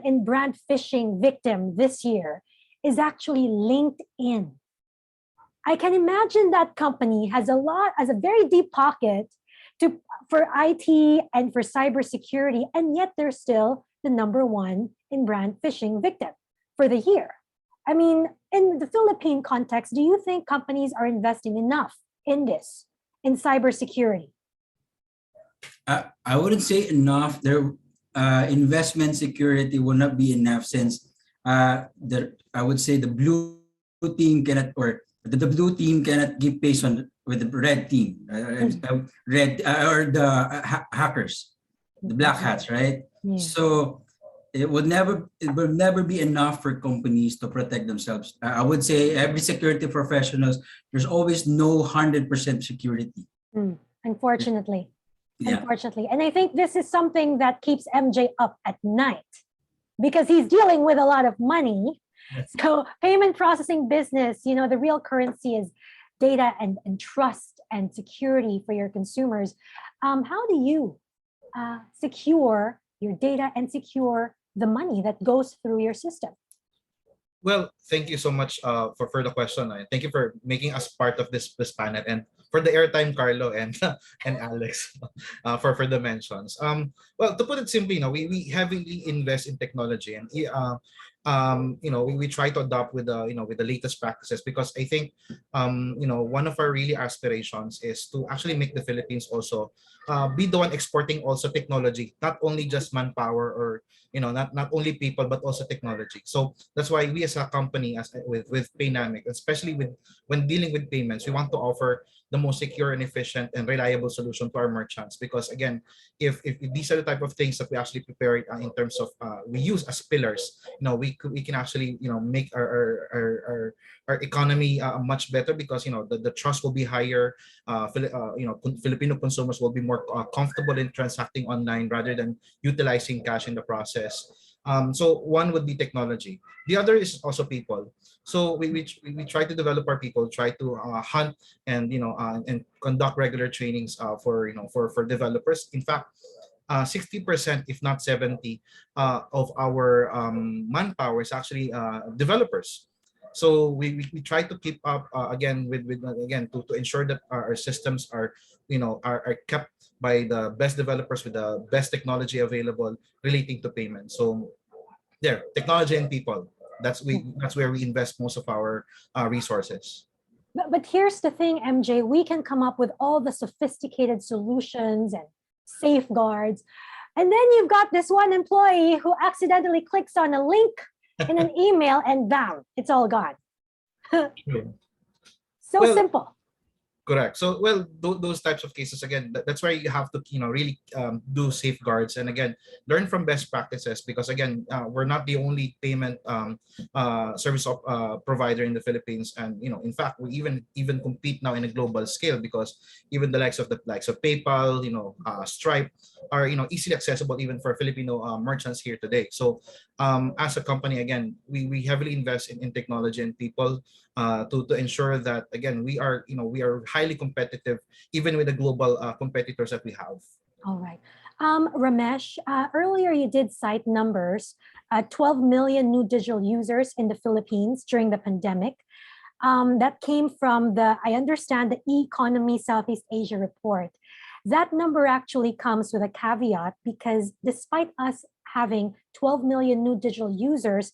in brand phishing victim this year is actually LinkedIn. I can imagine that company has a very deep pocket for IT and for cybersecurity, and yet they're still the number one in brand phishing victim for the year. I mean, in the Philippine context, do you think companies are investing enough in this, in cybersecurity? I wouldn't say enough. Their investment security will not be enough since I would say the blue team cannot, or the blue team cannot give pace with the red team, or the hackers, the black hats, right? Yeah. So it will never be enough for companies to protect themselves. I would say every security professionals, there's always no 100% security. Unfortunately. Yeah. Unfortunately. And I think this is something that keeps MJ up at night because he's dealing with a lot of money. Yes. So payment processing business, you know, the real currency is data and trust and security for your consumers. How do you secure your data and secure the money that goes through your system? Well, thank you so much for the question. Thank you for making us part of this panel, and for the airtime, Carlo and Alex, for the mentions. Well, to put it simply, we heavily invest in technology, and we try to adopt with the latest practices, because I think one of our really aspirations is to actually make the Philippines also be the one exporting also technology, not only just manpower or not only people but also technology. So that's why we as a company, with Paynamic, especially when dealing with payments, we want to offer the most secure and efficient and reliable solution to our merchants, because again, if these are the type of things that we actually prepare in terms of we use as pillars, we can actually make our economy much better, because the trust will be higher. Filipino consumers will be more comfortable in transacting online rather than utilizing cash in the process. So one would be technology. The other is also people. So we try to develop our people, try to hunt and and conduct regular trainings for developers. In fact, 60%, if not 70%, of our manpower is actually developers. So we try to keep up again to ensure that our systems are kept by the best developers with the best technology available relating to payment. So there, technology and people. That's where we invest most of our resources. But here's the thing, MJ, we can come up with all the sophisticated solutions and safeguards, and then you've got this one employee who accidentally clicks on a link in an email and bam, it's all gone. So simple. Correct. So, well, those types of cases, again, that's where you have to, really do safeguards, and again, learn from best practices, because again, we're not the only payment service provider in the Philippines, and in fact, we even compete now in a global scale, because even the likes of PayPal, Stripe are easily accessible even for Filipino merchants here today. So, as a company, again, we heavily invest in technology and people to ensure that again we are highly competitive even with the global competitors that we have. All right. Ramesh, earlier you did cite numbers, 12 million new digital users in the Philippines during the pandemic. That came from I understand, the eConomy Southeast Asia report. That number actually comes with a caveat because despite us having 12 million new digital users,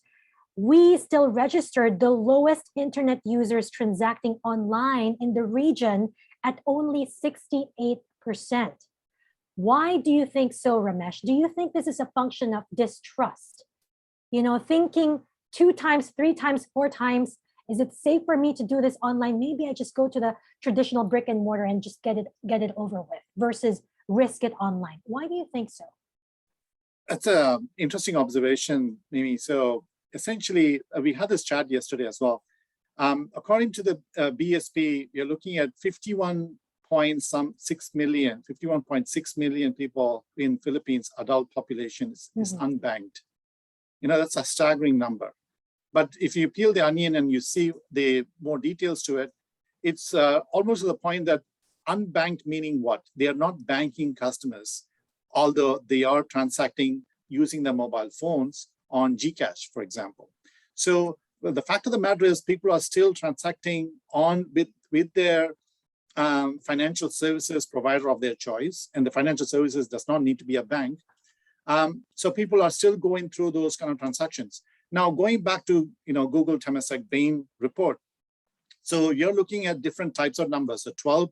we still registered the lowest internet users transacting online in the region at only 68%. Why do you think so, Ramesh? Do you think this is a function of distrust? You know, thinking 2 times, 3 times, 4 times, is it safe for me to do this online? Maybe I just go to the traditional brick and mortar and just get it over with versus risk it online. Why do you think so? That's an interesting observation, Mimi. So essentially, we had this chat yesterday as well. According to the BSP, you're looking at 51.6 million people in Philippines, adult population is unbanked. You know, that's a staggering number. But if you peel the onion and you see the more details to it, it's almost to the point that unbanked meaning what? They are not banking customers, although they are transacting using their mobile phones on GCash, for example. So well, the fact of the matter is people are still transacting on with their financial services provider of their choice, and the financial services does not need to be a bank. So people are still going through those kind of transactions. Now, going back to Google Temasek Bain report, so you're looking at different types of numbers. So 12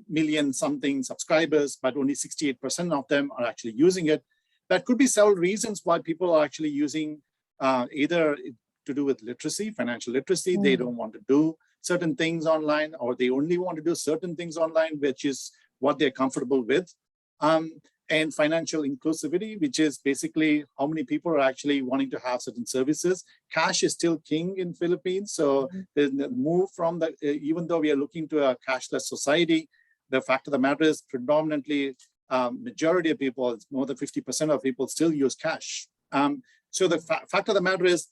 million something subscribers, but only 68% of them are actually using it. That could be several reasons why people are actually using either to do with literacy, financial literacy. They don't want to do certain things online, or they only want to do certain things online, which is what they're comfortable with. And financial inclusivity, which is basically how many people are actually wanting to have certain services. Cash is still king in Philippines. So the move from the, even though we are looking to a cashless society, the fact of the matter is predominantly majority of people, more than 50% of people still use cash. So the fact of the matter is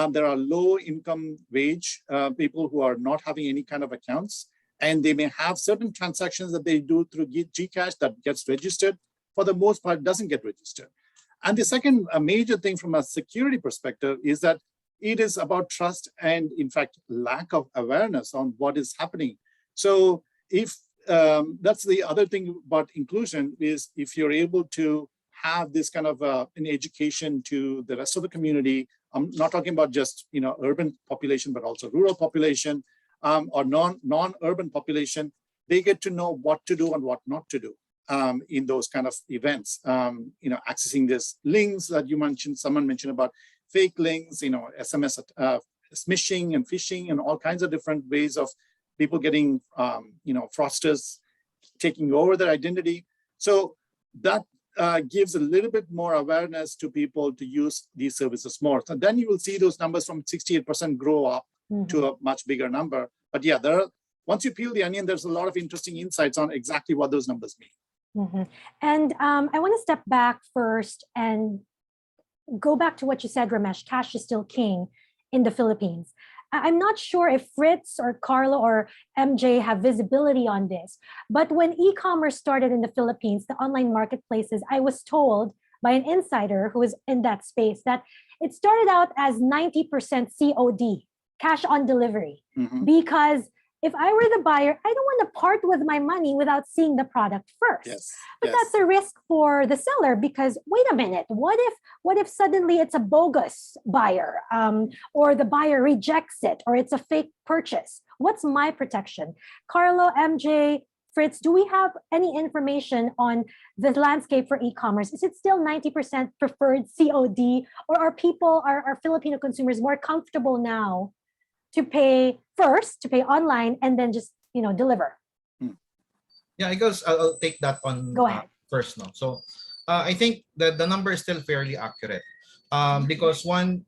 there are low income wage people who are not having any kind of accounts, and they may have certain transactions that they do through GCash that gets registered. For the most part, doesn't get registered. And the second major thing from a security perspective is that it is about trust and, in fact, lack of awareness on what is happening. So if that's the other thing about inclusion is if you're able to have this kind of an education to the rest of the community. I'm not talking about just urban population, but also rural population or non-urban population. They get to know what to do and what not to do in those kind of events. Accessing these links that you mentioned. Someone mentioned about fake links. SMS smishing and phishing and all kinds of different ways of people getting fraudsters taking over their identity. So that gives a little bit more awareness to people to use these services more. So then you will see those numbers from 68% grow up to a much bigger number. But yeah, once you peel the onion, there's a lot of interesting insights on exactly what those numbers mean. And I want to step back first and go back to what you said, Ramesh. Cash is still king in the Philippines. I'm not sure if Fritz or Carlo or MJ have visibility on this, but when e-commerce started in the Philippines, the online marketplaces, I was told by an insider who is in that space that it started out as 90% COD, cash on delivery, because if I were the buyer, I don't want to part with my money without seeing the product first. But that's a risk for the seller because wait a minute, what if suddenly it's a bogus buyer or the buyer rejects it or it's a fake purchase? What's my protection? Carlo, MJ, Fritz, do we have any information on the landscape for e-commerce? Is it still 90% preferred COD, or are Filipino consumers more comfortable now to pay online and then just deliver? Yeah, I guess I'll take that one. Go ahead. First. No, so I think that the number is still fairly accurate. Because one,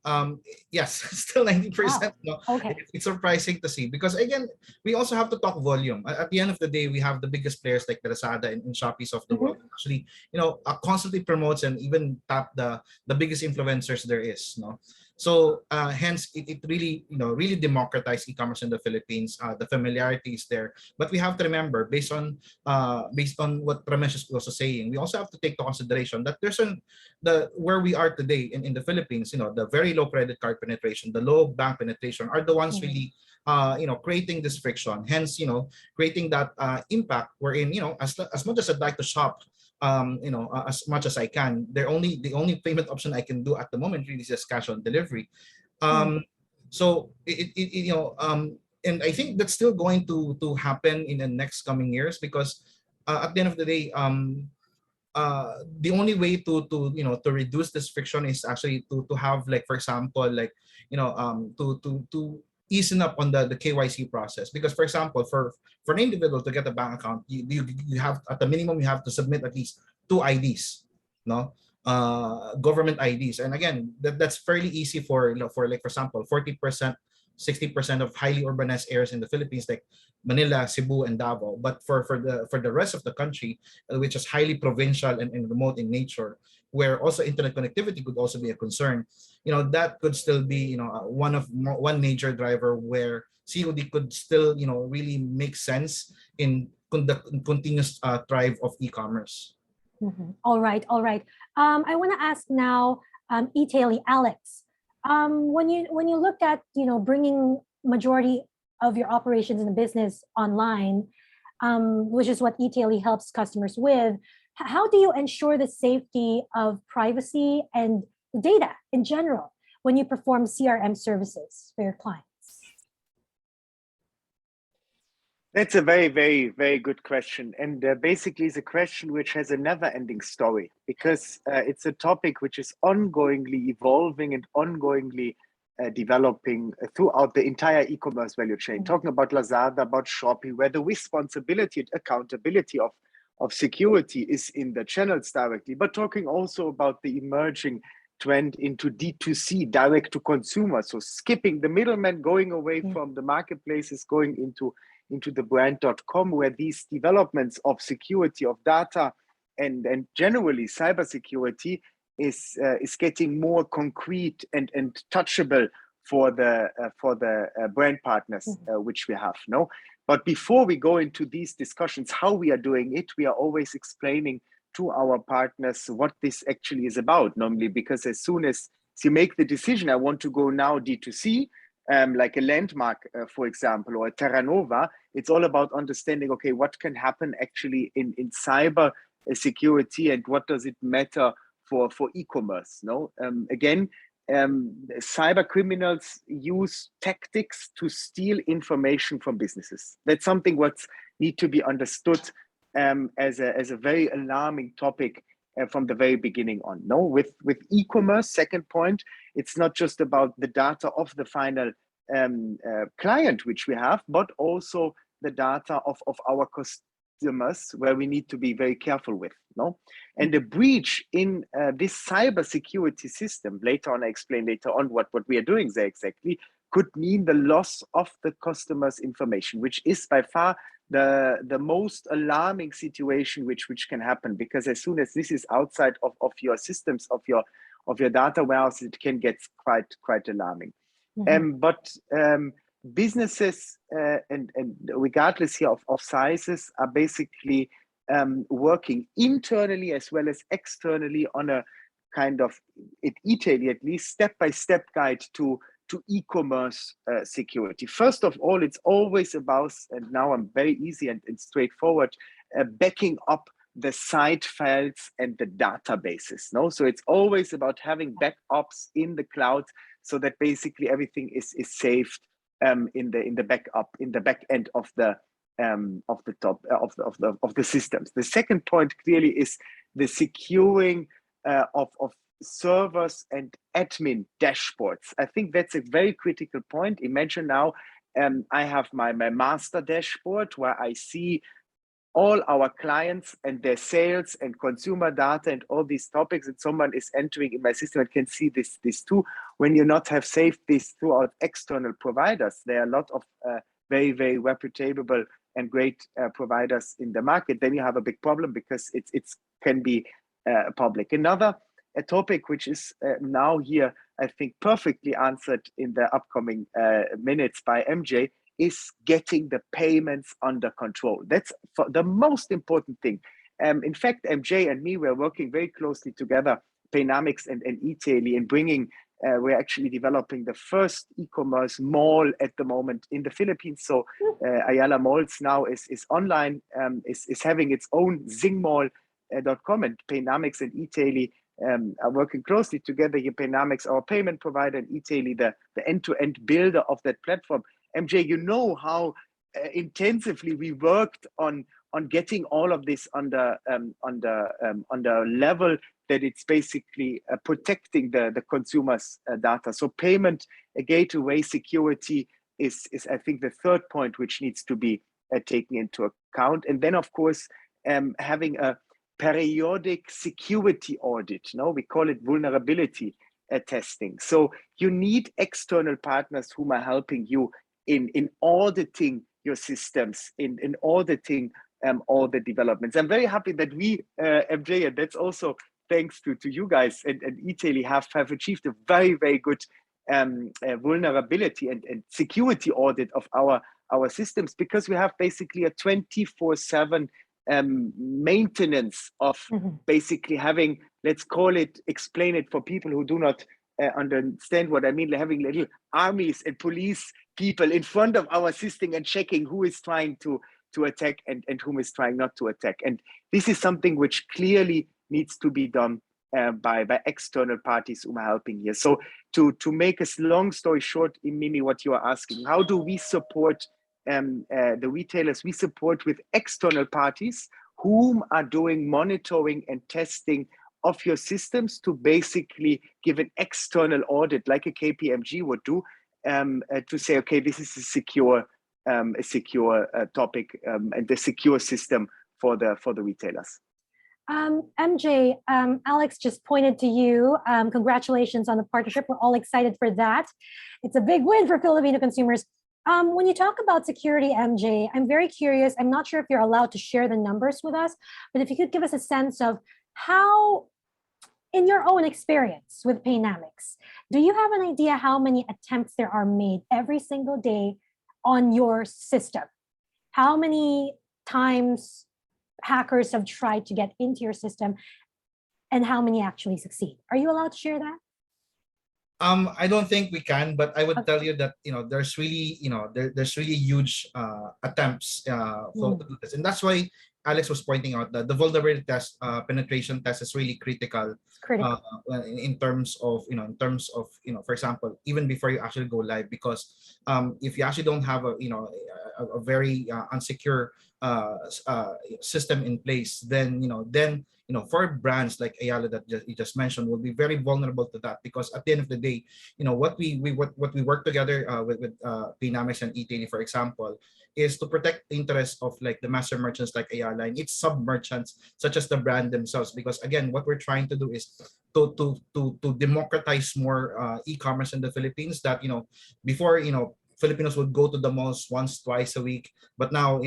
yes, still 90%. Wow. No, okay. It's surprising to see because again, we also have to talk volume. At the end of the day, we have the biggest players like the Lazada and Shopees of the world. Actually, constantly promotes and even tap the biggest influencers there is. No. So hence it really really democratized e-commerce in the Philippines. The familiarity is there, but we have to remember based on what Ramesh is also saying, we also have to take into consideration that there's where we are today in the Philippines. The very low credit card penetration, the low bank penetration are the ones really creating this friction, hence, creating that impact wherein, as much as I'd like to shop, as much as I can, the only payment option I can do at the moment really is just cash on delivery. So and I think that's still going to happen in the next coming years, because at the end of the day, the only way to reduce this friction is actually to have, like, for example, like, to easen up on the KYC process. Because, for example, for an individual to get a bank account, you have, at the minimum, you have to submit at least 2 IDs, no, government IDs. And again, that's fairly easy for, for, like, for example, 40%, 60% of highly urbanized areas in the Philippines, like Manila, Cebu, and Davao. But for the rest of the country, which is highly provincial and remote in nature, where also internet connectivity could also be a concern, that could still be, one major driver where COD could still, really make sense in the continuous thrive of e-commerce. All right, all right. I want to ask now, e-tailing, Alex. When you look at, bringing majority of your operations in the business online, which is what e-tailing helps customers with, how do you ensure the safety of privacy and data in general when you perform CRM services for your clients? That's a very, very, very good question. And basically it's a question which has a never-ending story, because it's a topic which is ongoingly evolving and ongoingly developing throughout the entire e-commerce value chain. Talking about Lazada, about Shopee, where the responsibility and accountability of security is in the channels directly, but talking also about the emerging trend into D2C, direct to consumer. So skipping the middleman, going away from the marketplaces, going into the brand.com, where these developments of security of data and generally cybersecurity is getting more concrete and touchable for the brand partners which we have. No, but before we go into these discussions, how we are doing it, we are always explaining to our partners what this actually is about. Normally, because as soon as you make the decision, I want to go now D2C, like a Landmark, for example, or a Terra Nova, it's all about understanding, okay, what can happen actually in cyber security, and what does it matter for e-commerce? No, again, cyber criminals use tactics to steal information from businesses. That's something what need to be understood as a very alarming topic from the very beginning on. No, with e-commerce, second point, it's not just about the data of the final client which we have, but also the data of our customers, where we need to be very careful with. No, and a breach in this cyber security system, later on I explain later on what we are doing there exactly, could mean the loss of the customer's information, which is by far the most alarming situation which can happen, because as soon as this is outside of your systems, of your data warehouse, it can get quite alarming. But businesses and regardless here of sizes are basically working internally as well as externally on a kind of, e-tailing at least, step-by-step guide to e-commerce security. First of all, it's always about, and now I'm very easy and straightforward, backing up the site files and the databases. No, so it's always about having backups in the cloud, so that basically everything is saved in the backup, in the back end of the top of the systems. The second point clearly is the securing of servers and admin dashboards. I think that's a very critical point. Imagine now I have my master dashboard where I see all our clients and their sales and consumer data and all these topics, and someone is entering in my system and can see this too. When you not have saved this throughout external providers, there are a lot of very, very reputable and great providers in the market, then you have a big problem, because it can be public. Another topic which is now here, I think, perfectly answered in the upcoming minutes by MJ, is getting the payments under control. That's the most important thing. In fact, MJ and me, we're working very closely together, Paynamics and e-tailing, in bringing we're actually developing the first e-commerce mall at the moment in the Philippines. So Ayala Malls now is online, is having its own zingmall.com, and Paynamics and eTaily are working closely together here. Paynamics, our payment provider, and eTaily, the end-to-end builder of that platform. MJ, you know how intensively we worked on getting all of this on the level that it's basically protecting the consumer's data. So payment, a gateway security is I think the third point which needs to be taken into account. And then of course, having a periodic security audit. No, we call it vulnerability testing. So you need external partners whom are helping you in auditing your systems, in auditing all the developments. I'm very happy that we, MJ, and that's also thanks to you guys and eTaily have achieved a very, very good vulnerability and security audit of our systems, because we have basically a 24/7 maintenance of basically having, let's call it, explain it for people who do not understand what I mean, having little armies and police people in front of our system and checking who is trying to attack and whom is trying not to attack. And this is something which clearly needs to be done by external parties who are helping here. So to make a long story short, Mimi, what you are asking, how do we support the retailers? We support with external parties whom are doing monitoring and testing of your systems to basically give an external audit like a KPMG would do, to say, okay, this is a secure topic and the secure system for the retailers. MJ, Alex just pointed to you. Congratulations on the partnership. We're all excited for that. It's a big win for Filipino consumers. When you talk about security, MJ, I'm very curious. I'm not sure if you're allowed to share the numbers with us, but if you could give us a sense of how, in your own experience with Paynamics, do you have an idea how many attempts there are made every single day on your system? How many times hackers have tried to get into your system, and how many actually succeed? Are you allowed to share that? I don't think we can, but I would tell you that there's really there's really huge attempts to do this, and that's why Alex was pointing out that the vulnerability test, penetration test, is really critical. In terms of for example, even before you actually go live, because if you actually don't have a very unsecure system in place, then for brands like Ayala that you just mentioned will be very vulnerable to that, because at the end of the day, what we work together with Paynamics and eTaily, for example, is to protect the interests of like the master merchants like Ayala and its sub merchants such as the brand themselves, because again, what we're trying to do is to democratize more e-commerce in the Philippines. That before Filipinos would go to the malls once, twice a week, but now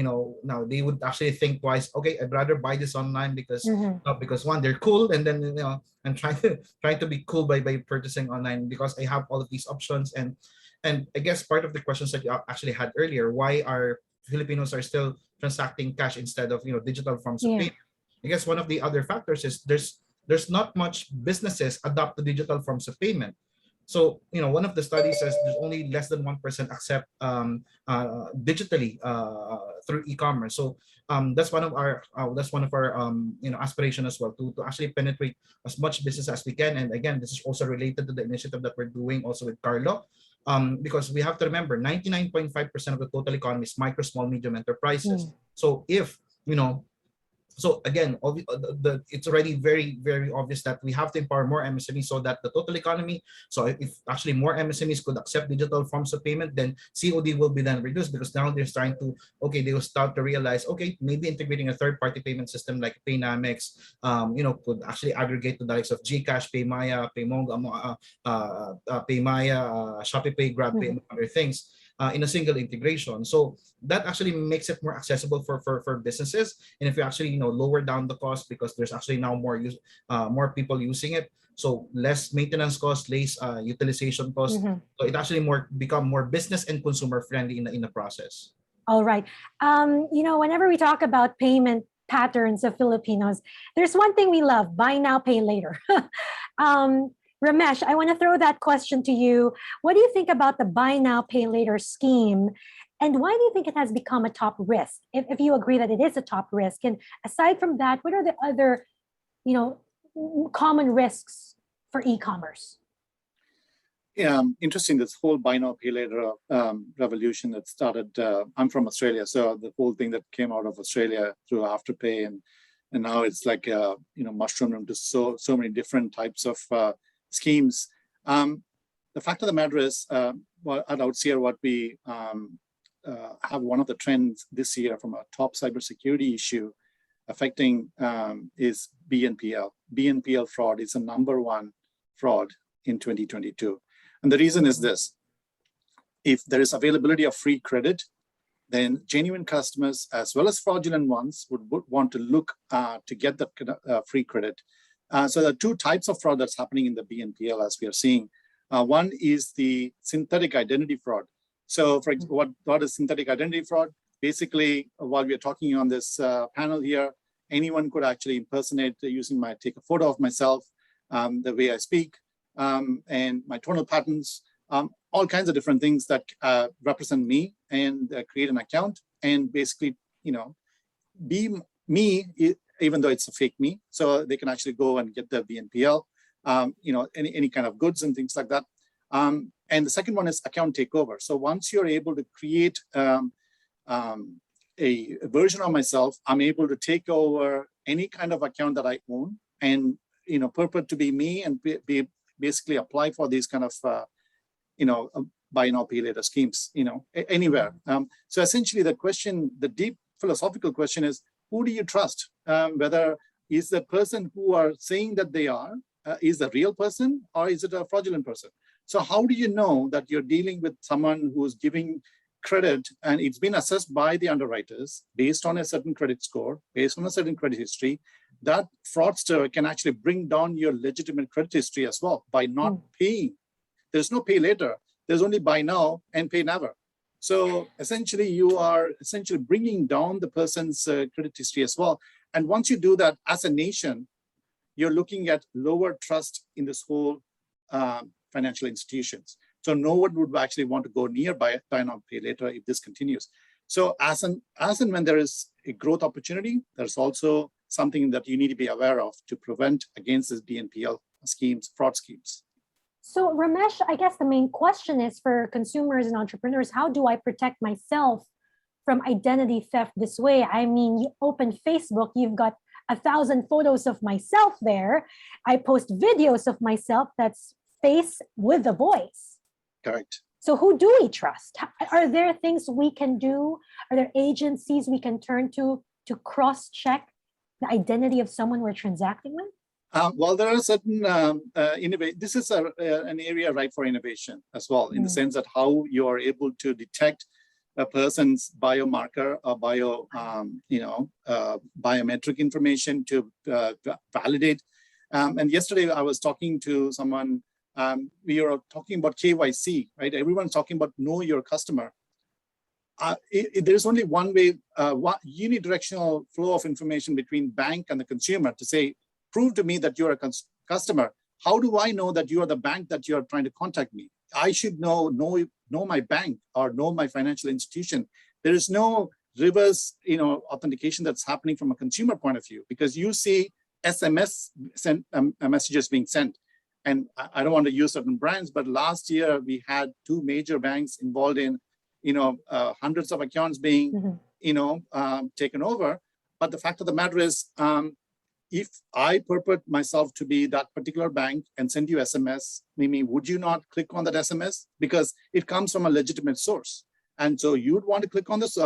now they would actually think twice. Okay, I'd rather buy this online because one, they're cool, and then I'm trying to be cool by purchasing online because I have all of these options. And I guess part of the questions that you actually had earlier, why are Filipinos are still transacting cash instead of digital forms of payment? I guess one of the other factors is there's not much businesses adopt the digital forms of payment. So one of the studies says there's only less than 1% accept digitally through e-commerce. So that's one of our aspiration as well, to actually penetrate as much business as we can. And again, this is also related to the initiative that we're doing also with Carlo. Because we have to remember 99.5% of the total economy is micro, small, medium enterprises. So if so again, it's already very, very obvious that we have to empower more MSMEs so that the total economy, so if actually more MSMEs could accept digital forms of payment, then COD will be then reduced, because now they're starting to, they will start to realize, maybe integrating a third-party payment system like Paynamics, could actually aggregate to the likes of GCash, Paymaya, Paymonga, Paymaya, ShopeePay, GrabPay, and other things. In a single integration. So that actually makes it more accessible for businesses. And if you actually lower down the cost, because there's actually now more people using it, so less maintenance cost, less utilization cost. So it actually become more business and consumer friendly in the process. All right. Whenever we talk about payment patterns of Filipinos, there's one thing we love: buy now, pay later. Ramesh, I want to throw that question to you. What do you think about the buy now, pay later scheme? And why do you think it has become a top risk? If you agree that it is a top risk, and aside from that, what are the other, common risks for e-commerce? Yeah, interesting. This whole buy now, pay later revolution that started. I'm from Australia, so the whole thing that came out of Australia through Afterpay, and now it's like mushroomed into so many different types of schemes. The fact of the matter is, well, I would say what we have one of the trends this year from a top cybersecurity issue affecting is BNPL. BNPL fraud is the #1 fraud in 2022. And the reason is this: if there is availability of free credit, then genuine customers as well as fraudulent ones would want to look to get that free credit. So there are two types of fraud that's happening in the BNPL as we are seeing. One is the synthetic identity fraud. So for what is synthetic identity fraud? Basically, while we are talking on this panel here, anyone could actually impersonate take a photo of myself, the way I speak, and my tonal patterns, all kinds of different things that represent me, and create an account and basically, be me, even though it's a fake me. So they can actually go and get their BNPL, any kind of goods and things like that. And the second one is account takeover. So once you're able to create a version of myself, I'm able to take over any kind of account that I own and, purport to be me and basically apply for these kind of, buy now, pay later schemes, anywhere. So essentially the deep philosophical question is, who do you trust? Whether is the person who are saying that they are, is the real person, or is it a fraudulent person? So how do you know that you're dealing with someone who's giving credit and it's been assessed by the underwriters based on a certain credit score, based on a certain credit history? That fraudster can actually bring down your legitimate credit history as well by not paying. There's no pay later. There's only buy now and pay never. So essentially, you are bringing down the person's credit history as well. And once you do that as a nation, you're looking at lower trust in this whole financial institutions. So no one would actually want to go near buy now, pay later if this continues. So as and when there is a growth opportunity, there's also something that you need to be aware of to prevent against this BNPL schemes, fraud schemes. So Ramesh, I guess the main question is for consumers and entrepreneurs, how do I protect myself from identity theft this way? I mean, you open Facebook, you've got 1,000 photos of myself there. I post videos of myself that's face with a voice. Correct. So who do we trust? Are there things we can do? Are there agencies we can turn to cross-check the identity of someone we're transacting with? Well, there are certain this is an area ripe for innovation as well, in the sense that how you are able to detect a person's biomarker or biometric information to validate. And yesterday I was talking to someone. We were talking about KYC, right? Everyone's talking about know your customer. There's only one way, unidirectional flow of information between bank and the consumer to say, prove to me that you're a customer. How do I know that you are the bank that you're trying to contact me? I should know my bank or know my financial institution. There is no reverse, authentication that's happening from a consumer point of view, because you see SMS messages being sent. And I don't want to use certain brands, but last year we had 2 major banks involved in, hundreds of accounts being, taken over. But the fact of the matter is, if I purport myself to be that particular bank and send you SMS, Mimi, would you not click on that SMS? Because it comes from a legitimate source. And so you'd want to click on this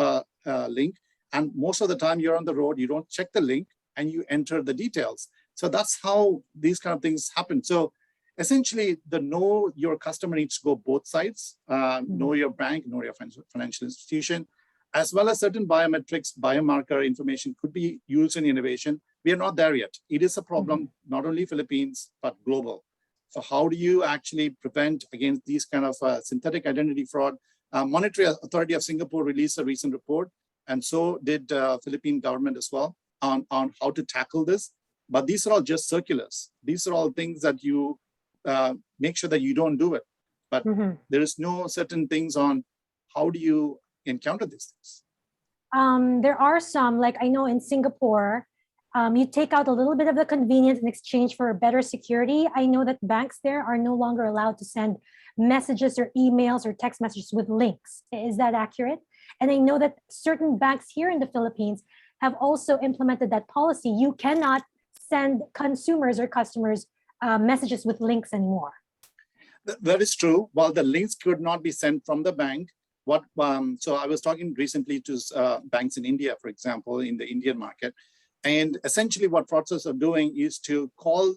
link. And most of the time you're on the road, you don't check the link and you enter the details. So that's how these kind of things happen. So essentially, the know your customer needs to go both sides. Know your bank, know your financial institution, as well as certain biometrics, biomarker information could be used in innovation. We are not there yet. It is a problem, not only Philippines, but global. So how do you actually prevent against these kind of synthetic identity fraud? Monetary Authority of Singapore released a recent report, and so did Philippine government as well, on how to tackle this. But these are all just circulars. These are all things that you make sure that you don't do it. But there is no certain things on how do you encounter these things. There are some, like I know in Singapore, you take out a little bit of the convenience in exchange for better security. I know that banks there are no longer allowed to send messages or emails or text messages with links. Is that accurate? And I know that certain banks here in the Philippines have also implemented that policy. You cannot send consumers or customers messages with links anymore. That is true. While the links could not be sent from the bank, so I was talking recently to banks in India, for example, in the Indian market. And essentially what fraudsters are doing is to call,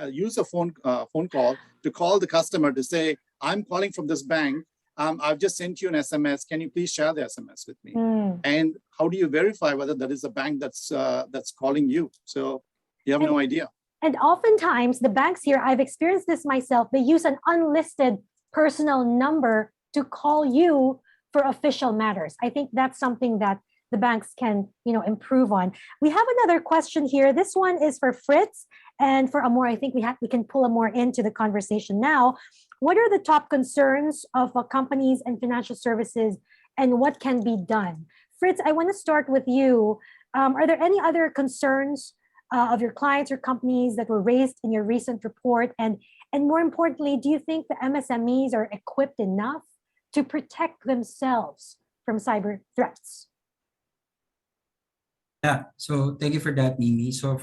use a phone call to call the customer to say, I'm calling from this bank. I've just sent you an SMS. Can you please share the SMS with me? And how do you verify whether that is a bank that's calling you? So you have no idea. And oftentimes the banks here, I've experienced this myself, they use an unlisted personal number to call you for official matters. I think that's something that the banks can, improve on. We have another question here. This one is for Fritz and for Amor. I think we can pull Amor into the conversation now. What are the top concerns of companies and financial services, and what can be done? Fritz, I want to start with you. Are there any other concerns of your clients or companies that were raised in your recent report? And more importantly, do you think the MSMEs are equipped enough to protect themselves from cyber threats? Yeah, so thank you for that, Mimi. So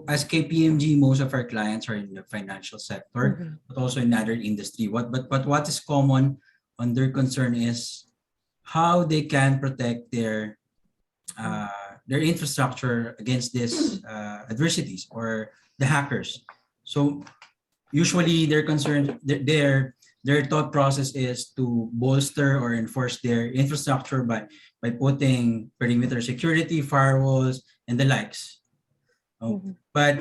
as KPMG, most of our clients are in the financial sector, but also in other industry. But what is common on their concern is how they can protect their infrastructure against these adversities or the hackers. So usually their concern, their thought process is to bolster or enforce their infrastructure by putting perimeter security, firewalls, and the likes. But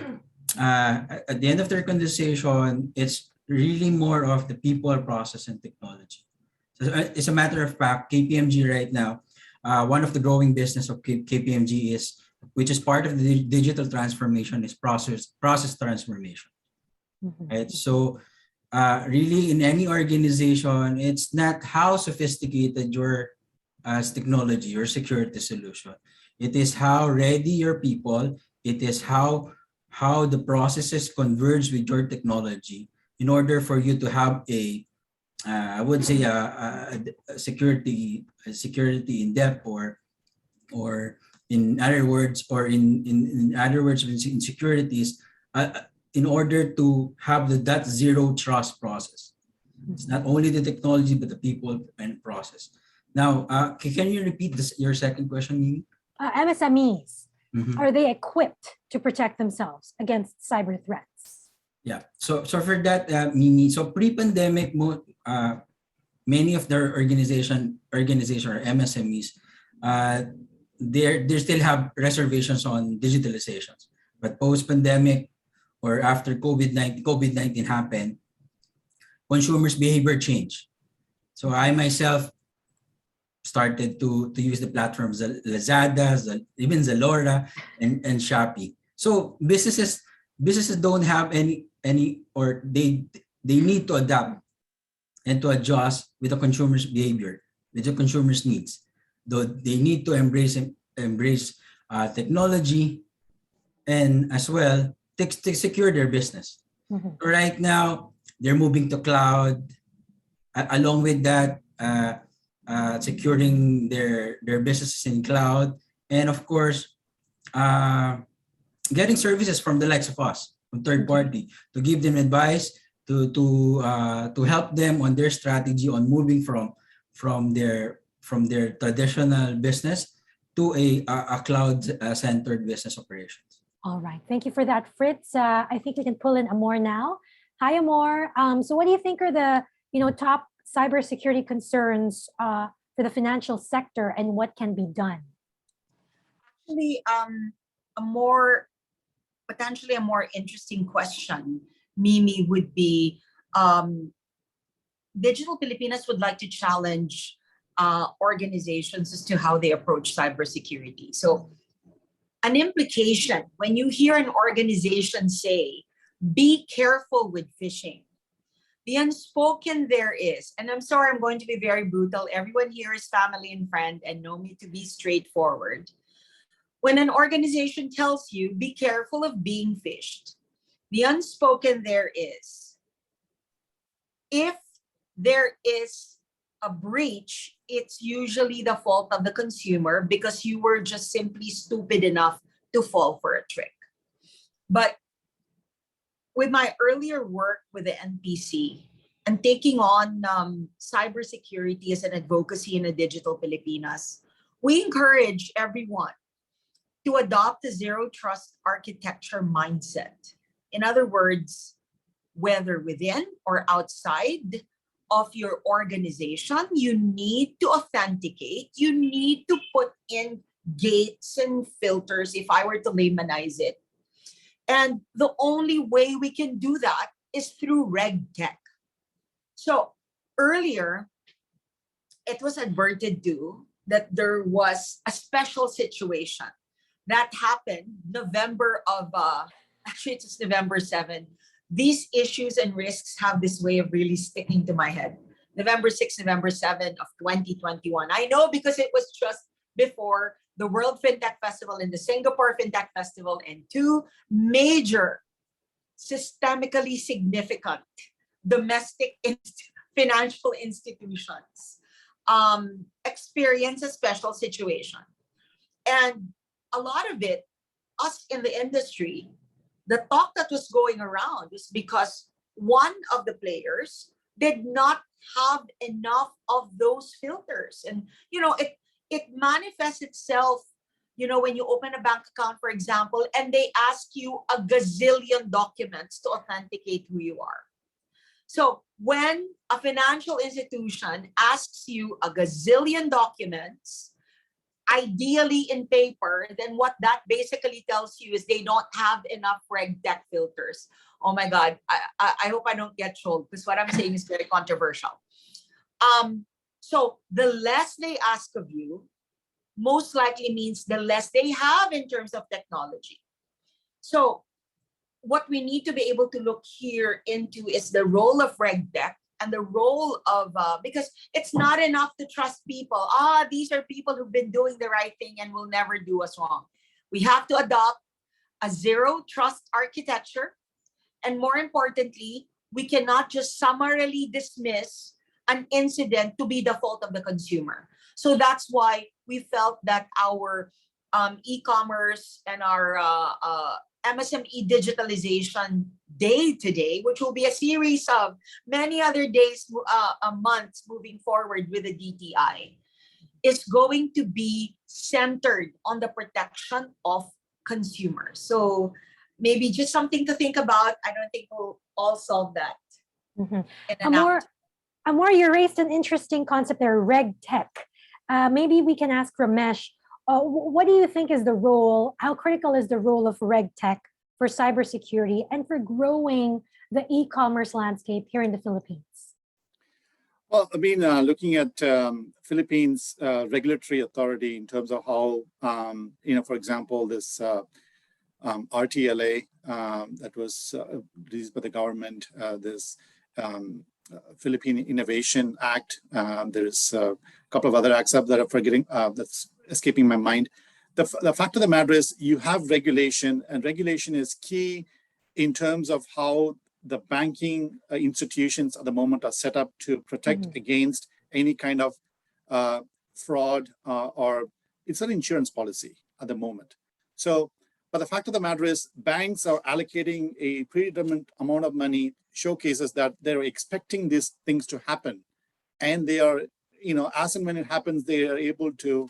at the end of their conversation, it's really more of the people, process, and technology. So it's a matter of fact, KPMG right now, one of the growing business of KPMG which is part of the digital transformation, is process transformation. Right? So really in any organization, it's not how sophisticated your technology, your security solution. It is how ready your people, it is how the processes converge with your technology in order for you to have I would say a security in depth, or in other words, in securities, in order to have that zero trust process. It's not only the technology, but the people and process. Now, can you repeat your second question, Mimi? MSMEs, are they equipped to protect themselves against cyber threats? Yeah, so for that, Mimi, so pre-pandemic, many of their organization or MSMEs, they still have reservations on digitalizations. But post-pandemic or after COVID-19 happened, consumers' behavior changed. So I myself started to use the platforms Lazada, even Zalora, and Shopee. So businesses don't have any or they need to adapt and to adjust with the consumer's behavior, with the consumer's needs. Though they need to embrace technology, and as well to secure their business. Right now, they're moving to cloud. Along with that, securing their businesses in cloud, and of course, getting services from the likes of us, from third party, to give them advice, to help them on their strategy on moving from their traditional business to a cloud-centered business operations. All right, thank you for that, Fritz. I think we can pull in Amor now. Hi, Amor. So what do you think are the top cybersecurity concerns for the financial sector, and what can be done? Actually, potentially a more interesting question, Mimi, would be Digital Pilipinas would like to challenge organizations as to how they approach cybersecurity. So an implication when you hear an organization say, Be careful with phishing. The unspoken there is, and I'm sorry, I'm going to be very brutal. Everyone here is family and friend and know me to be straightforward. When an organization tells you, be careful of being phished, the unspoken there is, if there is a breach, it's usually the fault of the consumer because you were just simply stupid enough to fall for a trick. But with my earlier work with the NPC and taking on cybersecurity as an advocacy in a digital Pilipinas, we encourage everyone to adopt a zero trust architecture mindset. In other words, whether within or outside of your organization, you need to authenticate, you need to put in gates and filters, if I were to laymanize it. And the only way we can do that is through reg tech. So earlier, it was adverted to that there was a special situation that happened November of, actually it's November 7. These issues and risks have this way of really sticking to my head. November 6, November 7 of 2021. I know because it was just before the World FinTech Festival and the Singapore FinTech Festival, and two major systemically significant domestic financial institutions experience a special situation. And a lot of it, us in the industry, the talk that was going around was because one of the players did not have enough of those filters. And, it manifests itself, when you open a bank account, for example, and they ask you a gazillion documents to authenticate who you are. So when a financial institution asks you a gazillion documents, ideally in paper, then what that basically tells you is they don't have enough reg tech filters. Oh my God, I hope I don't get trolled because what I'm saying is very controversial. So the less they ask of you, most likely means the less they have in terms of technology. So what we need to be able to look here into is the role of reg tech and the role of, because it's not enough to trust people. These are people who've been doing the right thing and will never do us wrong. We have to adopt a zero trust architecture. And more importantly, we cannot just summarily dismiss an incident to be the fault of the consumer. So that's why we felt that our e-commerce and our MSME digitalization day today, which will be a series of many other days, months moving forward with the DTI, is going to be centered on the protection of consumers. So maybe just something to think about. I don't think we'll all solve that. Amor, you raised an interesting concept there, reg tech. Maybe we can ask Ramesh, what do you think is the role, how critical is the role of reg tech for cybersecurity and for growing the e-commerce landscape here in the Philippines? Well, I mean, looking at Philippines regulatory authority in terms of how, for example, this RTLA that was released by the government, this Philippine Innovation Act. There is a couple of other acts that I'm forgetting, that's escaping my mind. The fact of the matter is you have regulation, and regulation is key in terms of how the banking institutions at the moment are set up to protect against any kind of fraud or it's an insurance policy at the moment. So, but the fact of the matter is banks are allocating a predetermined amount of money, showcases that they're expecting these things to happen. And they are, as and when it happens, they are able to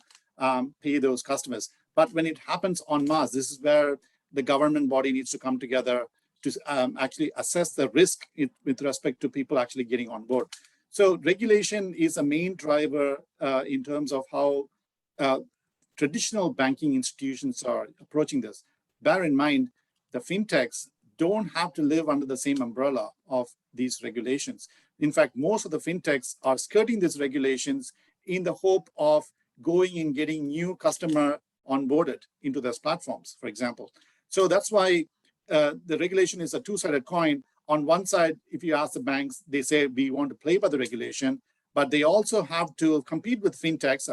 pay those customers. But when it happens en masse, this is where the government body needs to come together to actually assess the risk with respect to people actually getting on board. So regulation is a main driver in terms of how traditional banking institutions are approaching this. Bear in mind, the fintechs don't have to live under the same umbrella of these regulations. In fact, most of the fintechs are skirting these regulations in the hope of going and getting new customer onboarded into those platforms, for example. So that's why the regulation is a two-sided coin. On one side, if you ask the banks, they say we want to play by the regulation, but they also have to compete with fintechs.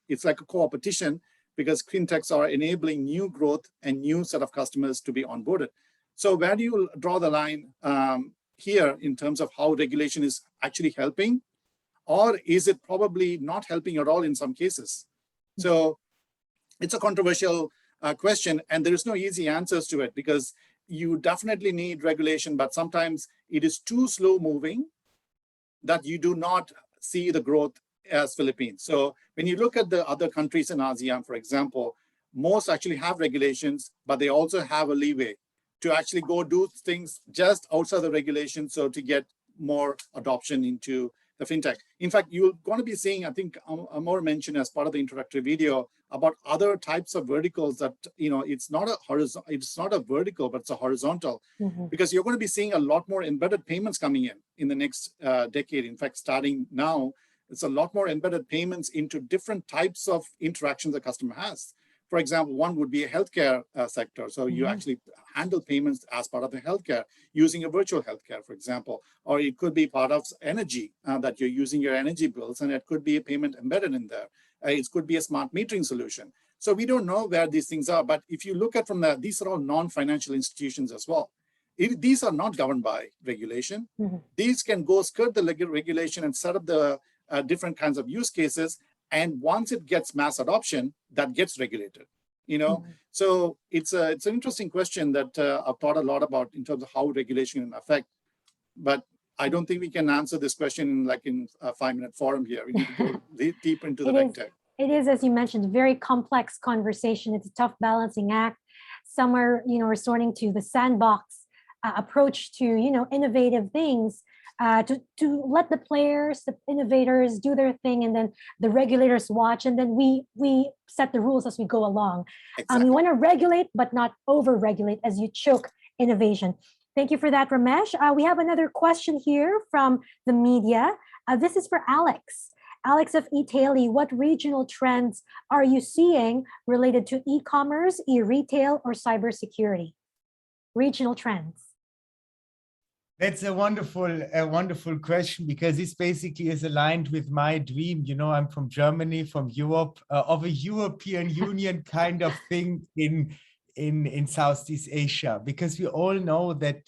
It's like a co-opetition because fintechs are enabling new growth and new set of customers to be onboarded. So where do you draw the line here in terms of how regulation is actually helping, or is it probably not helping at all in some cases? So it's a controversial question, and there is no easy answers to it because you definitely need regulation, but sometimes it is too slow moving that you do not see the growth as Philippines. So when you look at the other countries in ASEAN, for example, most actually have regulations, but they also have a leeway to actually go do things just outside the regulation, so to get more adoption into the fintech. In fact, you're going to be seeing, I think Amor mentioned as part of the introductory video about other types of verticals that, it's not a vertical, but it's a horizontal, because you're going to be seeing a lot more embedded payments coming in the next decade. In fact, starting now, it's a lot more embedded payments into different types of interactions the customer has. For example, one would be a healthcare sector. So you actually handle payments as part of the healthcare using a virtual healthcare, for example, or it could be part of energy that you're using your energy bills, and it could be a payment embedded in there. It could be a smart metering solution. So we don't know where these things are, but if you look at these are all non-financial institutions as well. These are not governed by regulation. These can go skirt the regulation and set up the different kinds of use cases. And once it gets mass adoption, that gets regulated, So it's an interesting question that I've thought a lot about in terms of how regulation can affect. But I don't think we can answer this question in a 5-minute forum here. We need to go deep into the RegTech. It is, as you mentioned, a very complex conversation. It's a tough balancing act. Some are, resorting to the sandbox approach to, innovative things. To let the players, the innovators do their thing, and then the regulators watch, and then we set the rules as we go along. Exactly. You want to regulate, but not over-regulate as you choke innovation. Thank you for that, Ramesh. We have another question here from the media. This is for Alex. Alex of eTaily, what regional trends are you seeing related to e-commerce, e-retail, or cybersecurity? Regional trends. That's a wonderful question, because this basically is aligned with my dream. I'm from Germany, from Europe, of a European Union kind of thing in Southeast Asia, because we all know that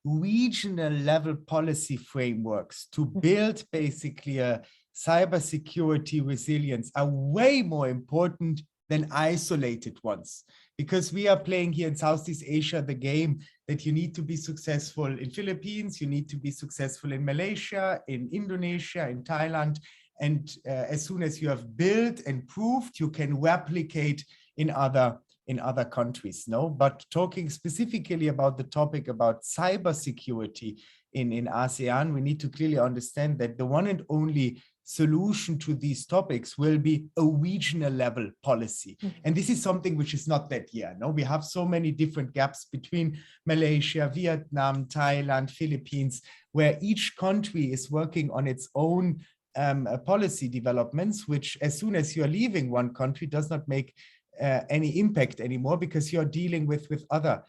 regional level policy frameworks to build basically a cybersecurity resilience are way more important than isolated ones. Because we are playing here in Southeast Asia the game that you need to be successful in Philippines, you need to be successful in Malaysia, in Indonesia, in Thailand. And as soon as you have built and proved, you can replicate in other countries. But talking specifically about the topic about cybersecurity in ASEAN, we need to clearly understand that the one and only solution to these topics will be a regional level policy. And this is something which is not that yet. We have so many different gaps between Malaysia, Vietnam, Thailand, Philippines, where each country is working on its own policy developments, which as soon as you're leaving one country does not make any impact anymore, because you're dealing with other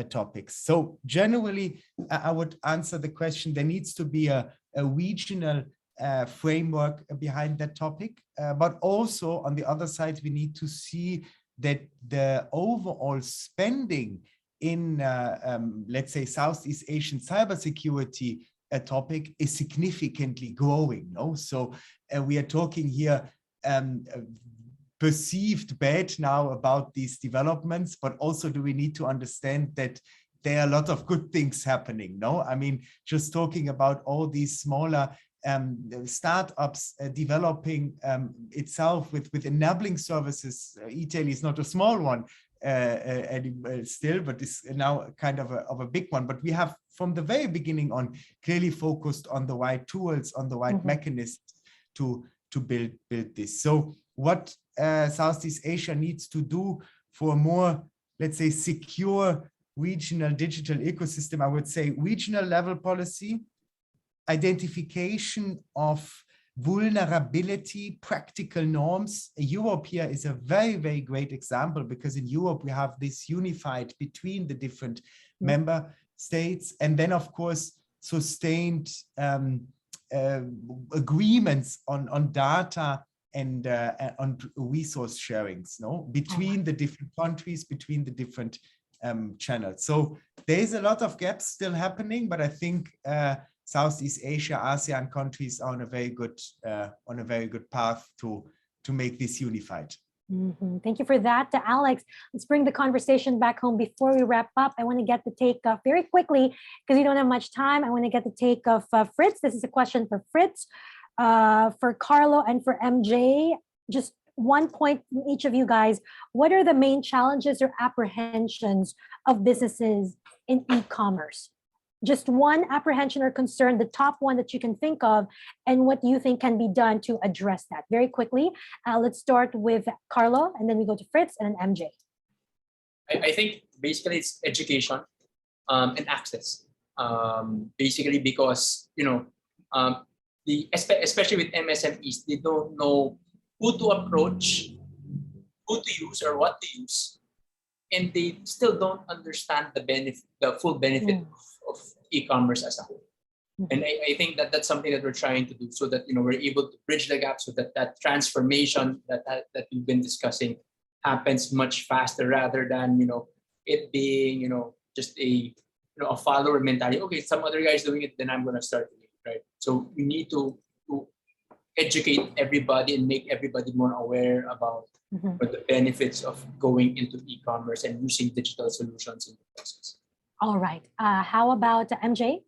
topics. So generally, I would answer the question, there needs to be a regional framework behind that topic. But also on the other side, we need to see that the overall spending in, let's say, Southeast Asian cybersecurity topic is significantly growing. So we are talking here perceived bad now about these developments, but also do we need to understand that there are a lot of good things happening. I mean, just talking about all these smaller startups developing itself with enabling services. eTaily is not a small one still, but it's now kind of a big one. But we have from the very beginning on clearly focused on the right tools, on the right mechanisms to build this. So what Southeast Asia needs to do for a more, let's say, secure regional digital ecosystem, I would say regional level policy, identification of vulnerability, practical norms. Europe here is a very, very great example, because in Europe we have this unified between the different member states, and then of course sustained agreements on data and on resource sharings, between the different countries, between the different channels. So there's a lot of gaps still happening, but I think Southeast Asia, ASEAN countries are on a very good path to make this unified. Thank you for that, Alex. Let's bring the conversation back home before we wrap up. I want to get the take very quickly, because we don't have much time. I want to get the take of Fritz. This is a question for Fritz, for Carlo, and for MJ. Just 1 point from each of you guys. What are the main challenges or apprehensions of businesses in e-commerce? Just one apprehension or concern, the top one that you can think of, and what you think can be done to address that. Very quickly, let's start with Carlo, and then we go to Fritz and then MJ. I think basically it's education and access. Basically because, especially with MSMEs, they don't know who to approach, who to use or what to use, and they still don't understand the full benefit of e-commerce as a whole. And I think that's something that we're trying to do, so that we're able to bridge the gap, so that transformation that we've been discussing happens much faster, rather than it being just a follower mentality. Okay, some other guy's doing it, then I'm gonna start doing it, right? So we need to educate everybody and make everybody more aware about the benefits of going into e-commerce and using digital solutions in the process. All right. How about MJ?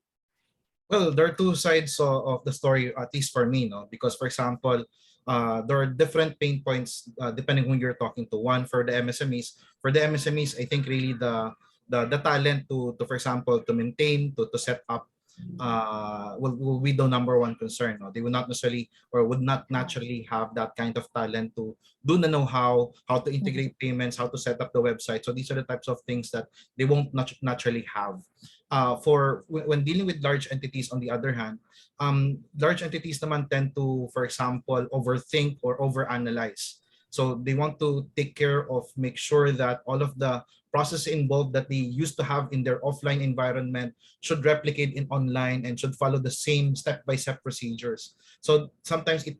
Well, there are two sides of the story, at least for me, because, for example, there are different pain points depending who you're talking to. One, for the MSMEs. For the MSMEs, I think really the talent to for example, to maintain, to set up will be the number one concern. They would not necessarily, or would not naturally have that kind of talent to do the know-how, how to integrate payments, how to set up the website. So these are the types of things that they won't naturally have. For when dealing with large entities, on the other hand, large entities naman tend to, for example, overthink or overanalyze. So they want to take care of, make sure that all of the process involved that they used to have in their offline environment should replicate in online and should follow the same step-by-step procedures. So sometimes it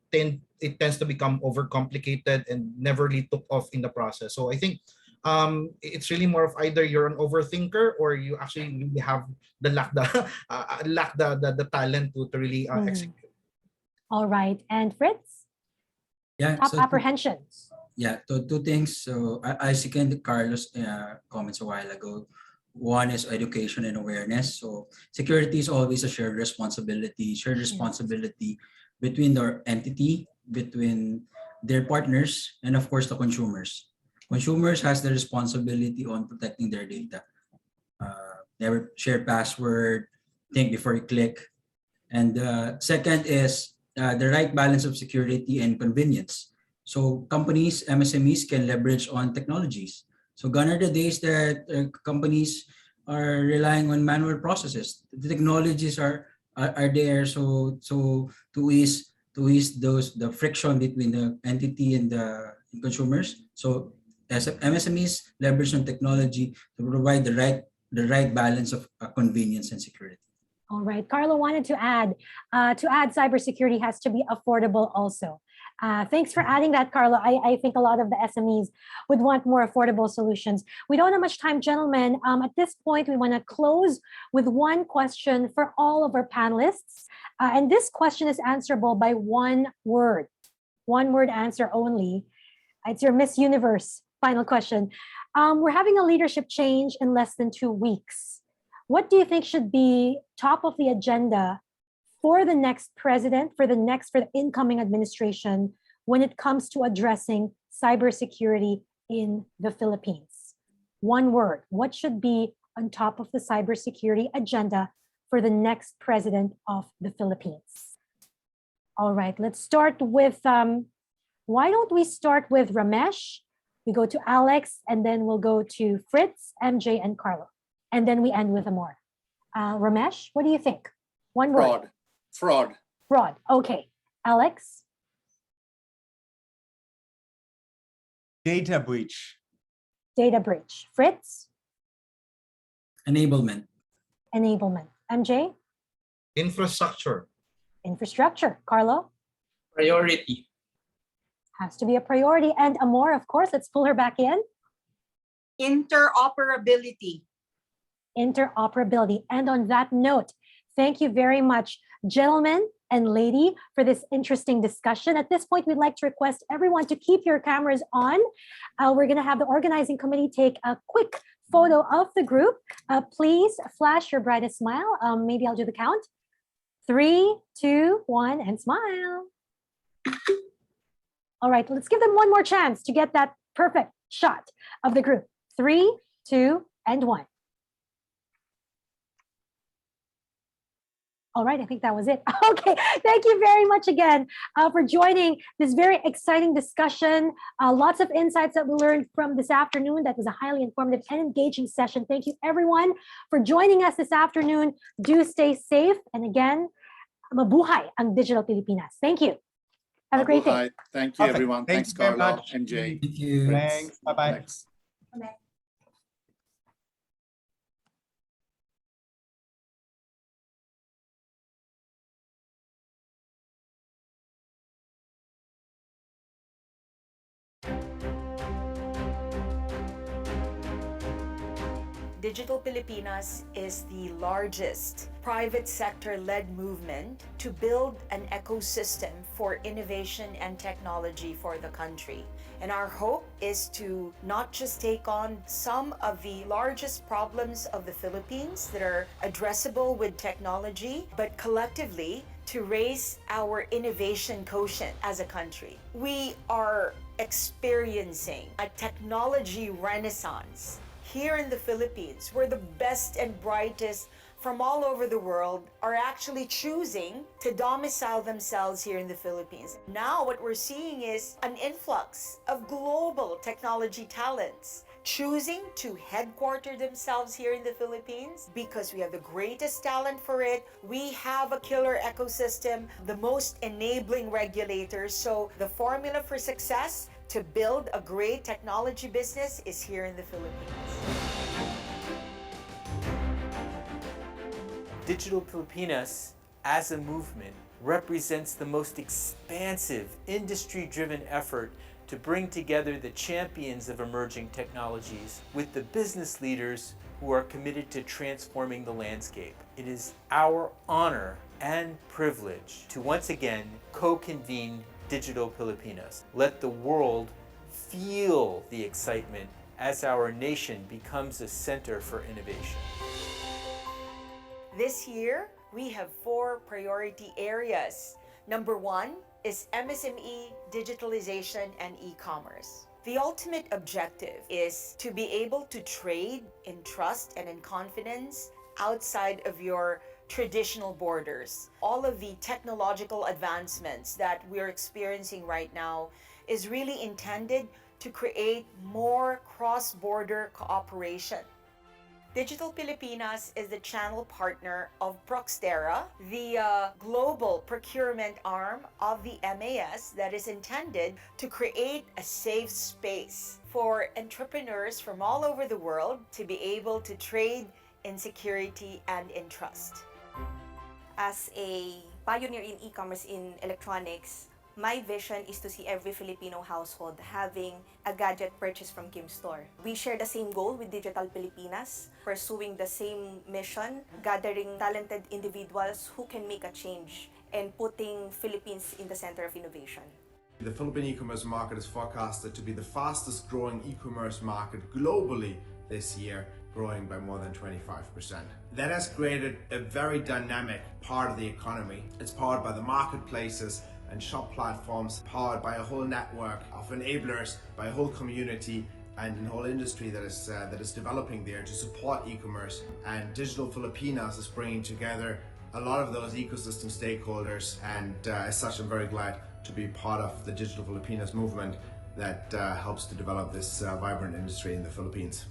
tends to become overcomplicated and never really took off in the process. So I think it's really more of either you're an overthinker, or you actually really have the talent to really execute. All right, and Fritz? Yeah, top apprehensions. Yeah, two things. So I second Carlos' comments a while ago. One is education and awareness. So security is always a shared responsibility between the entity, between their partners, and of course the consumers. Consumers has the responsibility on protecting their data. Never share password, think before you click. And second is the right balance of security and convenience. So companies, MSMEs can leverage on technologies. So gone are the days that companies are relying on manual processes. The technologies are there, so to ease the friction between the entity and the consumers. So as MSMEs leverage on technology to provide the right balance of convenience and security. All right, Carlo wanted to add cybersecurity has to be affordable also. Thanks for adding that, Carlo. I think a lot of the SMEs would want more affordable solutions. We don't have much time, gentlemen. At this point, we want to close with one question for all of our panelists. And this question is answerable by one word answer only. It's your Miss Universe final question. We're having a leadership change in less than 2 weeks. What do you think should be top of the agenda for the next president, for the incoming administration, when it comes to addressing cybersecurity in the Philippines? One word, what should be on top of the cybersecurity agenda for the next president of the Philippines? All right, let's start with, why don't we start with Ramesh? We go to Alex, and then we'll go to Fritz, MJ, and Carlo. And then we end with Amor. Ramesh, what do you think? One word. Fraud. Fraud. Okay. Alex? Data breach. Data breach. Fritz? Enablement. Enablement. MJ? Infrastructure. Infrastructure. Carlo? Priority. Has to be a priority. And Amor, of course, let's pull her back in. Interoperability. Interoperability. And on that note, thank you very much, gentlemen and lady, for this interesting discussion. At this point, we'd like to request everyone to keep your cameras on. We're going to have the organizing committee take a quick photo of the group. Please flash your brightest smile. Maybe I'll do the count. 3, 2, 1, and smile. All right, let's give them one more chance to get that perfect shot of the group. 3, 2, and 1. All right, I think that was it. Okay, thank you very much again for joining this very exciting discussion. Lots of insights that we learned from this afternoon. That was a highly informative and engaging session. Thank you everyone for joining us this afternoon. Do stay safe. And again, mabuhay ang Digital Pilipinas. Thank you. Have a great day. Thank you, Perfect. everyone. Thank Thanks, you very Carlo much. and Jay. Thank you. Thanks. Bye-bye. Thanks. Digital Pilipinas is the largest private sector-led movement to build an ecosystem for innovation and technology for the country. And our hope is to not just take on some of the largest problems of the Philippines that are addressable with technology, but collectively to raise our innovation quotient as a country. We are experiencing a technology renaissance here in the Philippines, where the best and brightest from all over the world are actually choosing to domicile themselves here in the Philippines. Now what we're seeing is an influx of global technology talents choosing to headquarter themselves here in the Philippines because we have the greatest talent for it. We have a killer ecosystem, the most enabling regulators. So the formula for success to build a great technology business is here in the Philippines. Digital Pilipinas, as a movement, represents the most expansive, industry-driven effort to bring together the champions of emerging technologies with the business leaders who are committed to transforming the landscape. It is our honor and privilege to once again co-convene Digital Pilipinas. Let the world feel the excitement as our nation becomes a center for innovation. This year, we have 4 priority areas. Number 1 is MSME, digitalization, and e-commerce. The ultimate objective is to be able to trade in trust and in confidence outside of your traditional borders. All of the technological advancements that we're experiencing right now is really intended to create more cross-border cooperation. Digital Pilipinas is the channel partner of Proxtera, the global procurement arm of the MAS that is intended to create a safe space for entrepreneurs from all over the world to be able to trade in security and in trust. As a pioneer in e-commerce in electronics, my vision is to see every Filipino household having a gadget purchase from Kim Store. We share the same goal with Digital Pilipinas, pursuing the same mission, gathering talented individuals who can make a change and putting Philippines in the center of innovation. The Philippine e-commerce market is forecasted to be the fastest growing e-commerce market globally this year, growing by more than 25%. That has created a very dynamic part of the economy. It's powered by the marketplaces and shop platforms, powered by a whole network of enablers, by a whole community and a whole industry that is developing there to support e-commerce. And Digital Filipinas is bringing together a lot of those ecosystem stakeholders, and as such I'm very glad to be part of the Digital Filipinas movement that helps to develop this vibrant industry in the Philippines.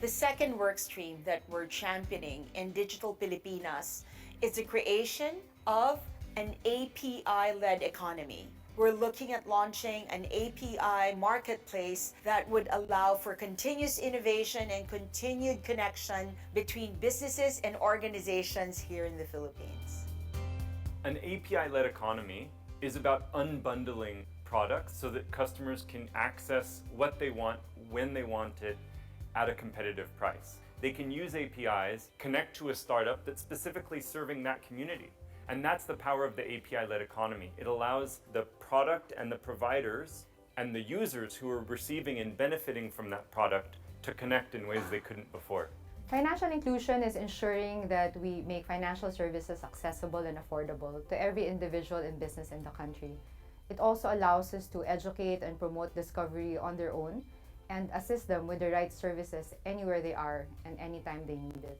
The second work stream that we're championing in Digital Pilipinas is the creation of an API-led economy. We're looking at launching an API marketplace that would allow for continuous innovation and continued connection between businesses and organizations here in the Philippines. An API-led economy is about unbundling products so that customers can access what they want when they want it at a competitive price. They can use APIs, connect to a startup that's specifically serving that community. And that's the power of the API-led economy. It allows the product and the providers and the users who are receiving and benefiting from that product to connect in ways they couldn't before. Financial inclusion is ensuring that we make financial services accessible and affordable to every individual and business in the country. It also allows us to educate and promote discovery on their own and assist them with the right services anywhere they are and anytime they need it.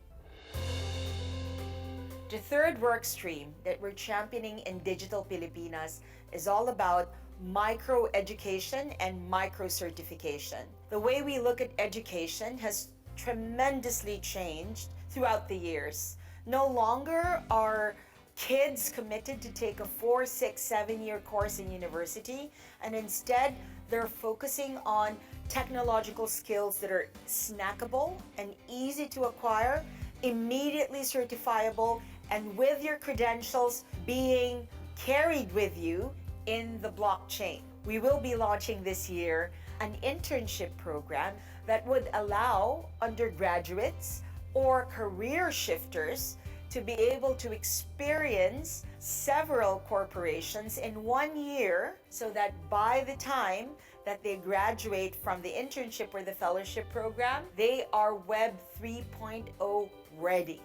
The third work stream that we're championing in Digital Pilipinas is all about micro-education and micro-certification. The way we look at education has tremendously changed throughout the years. No longer are kids committed to take a 4, 6, 7-year course in university, and instead they're focusing on technological skills that are snackable and easy to acquire, immediately certifiable, and with your credentials being carried with you in the blockchain. We will be launching this year an internship program that would allow undergraduates or career shifters to be able to experience several corporations in 1 year, so that by the time that they graduate from the internship or the fellowship program, they are Web 3.0 ready.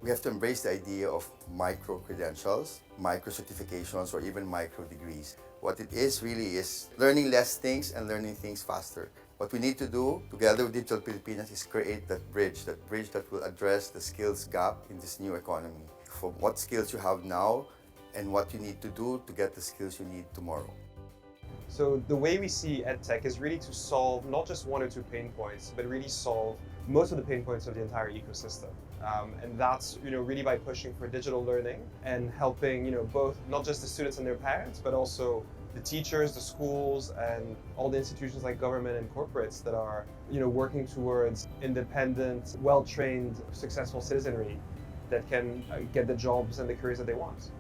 We have to embrace the idea of micro-credentials, micro-certifications, or even micro-degrees. What it is really is learning less things and learning things faster. What we need to do together with Digital Pilipinas is create that bridge that will address the skills gap in this new economy. From what skills you have now and what you need to do to get the skills you need tomorrow. So the way we see EdTech is really to solve not just 1 or 2 pain points, but really solve most of the pain points of the entire ecosystem. And that's really by pushing for digital learning and helping both not just the students and their parents, but also the teachers, the schools, and all the institutions like government and corporates that are working towards independent, well-trained, successful citizenry that can get the jobs and the careers that they want.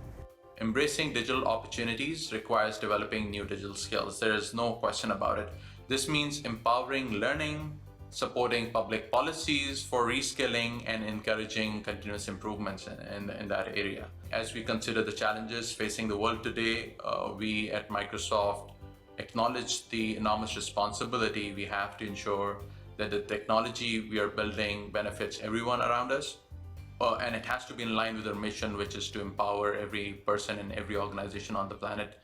Embracing digital opportunities requires developing new digital skills. There is no question about it. This means empowering learning, supporting public policies for reskilling, and encouraging continuous improvements in that area. As we consider the challenges facing the world today, we at Microsoft acknowledge the enormous responsibility we have to ensure that the technology we are building benefits everyone around us. And it has to be in line with our mission, which is to empower every person and every organization on the planet.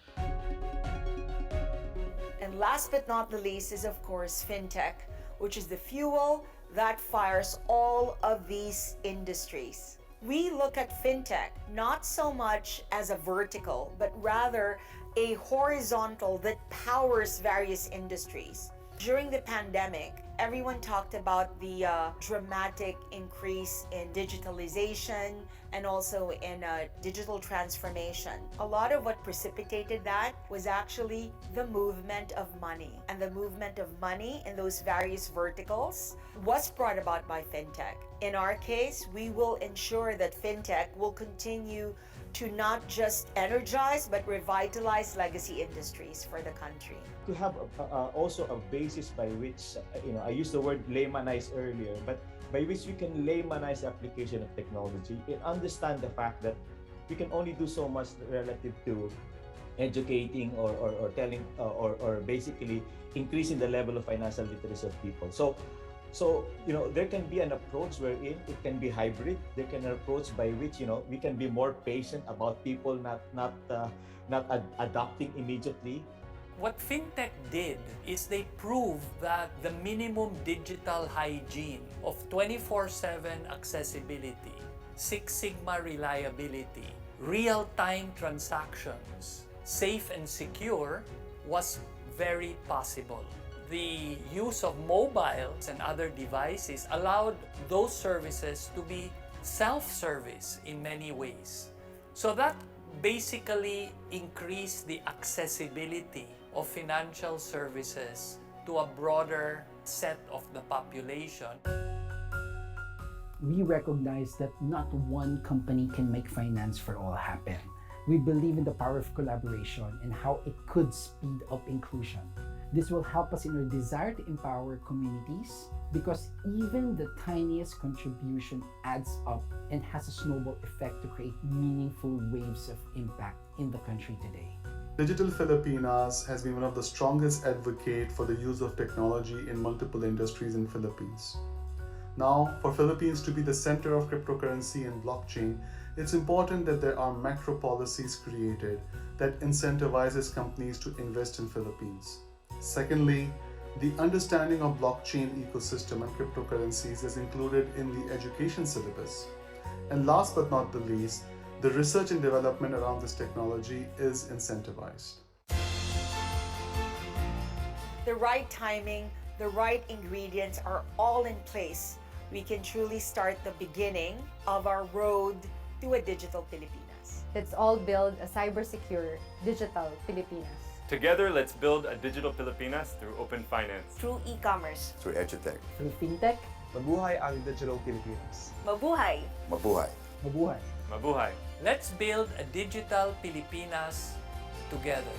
And last but not the least is, of course, FinTech, which is the fuel that fires all of these industries. We look at FinTech not so much as a vertical, but rather a horizontal that powers various industries. During the pandemic, everyone talked about the dramatic increase in digitalization and also in digital transformation. A lot of what precipitated that was actually the movement of money. And the movement of money in those various verticals was brought about by FinTech. In our case, we will ensure that FinTech will continue to not just energize but revitalize legacy industries for the country. To have also a basis by which, I used the word laymanize earlier, but by which we can laymanize the application of technology and understand the fact that we can only do so much relative to educating or telling or basically increasing the level of financial literacy of people. So there can be an approach wherein it can be hybrid. There can be an approach by which we can be more patient about people not adopting immediately. What FinTech did is they proved that the minimum digital hygiene of 24/7 accessibility, 6 Sigma reliability, real-time transactions, safe and secure was very possible. The use of mobiles and other devices allowed those services to be self-service in many ways. So that basically increased the accessibility of financial services to a broader set of the population. We recognize that not one company can make finance for all happen. We believe in the power of collaboration and how it could speed up inclusion. This will help us in our desire to empower communities because even the tiniest contribution adds up and has a snowball effect to create meaningful waves of impact in the country today. Digital Filipinas has been one of the strongest advocates for the use of technology in multiple industries in Philippines. Now, for Philippines to be the center of cryptocurrency and blockchain, it's important that there are macro policies created that incentivizes companies to invest in Philippines. Secondly, the understanding of blockchain ecosystem and cryptocurrencies is included in the education syllabus. And last but not the least, the research and development around this technology is incentivized. The right timing, the right ingredients are all in place. We can truly start the beginning of our road to a digital Pilipinas. Let's all build a cyber-secure digital Pilipinas. Together, let's build a digital Pilipinas through open finance. Through e-commerce. Through EduTech. Through FinTech. Mabuhay ang digital Pilipinas. Mabuhay! Mabuhay. Mabuhay. Mabuhay. Let's build a digital Pilipinas together.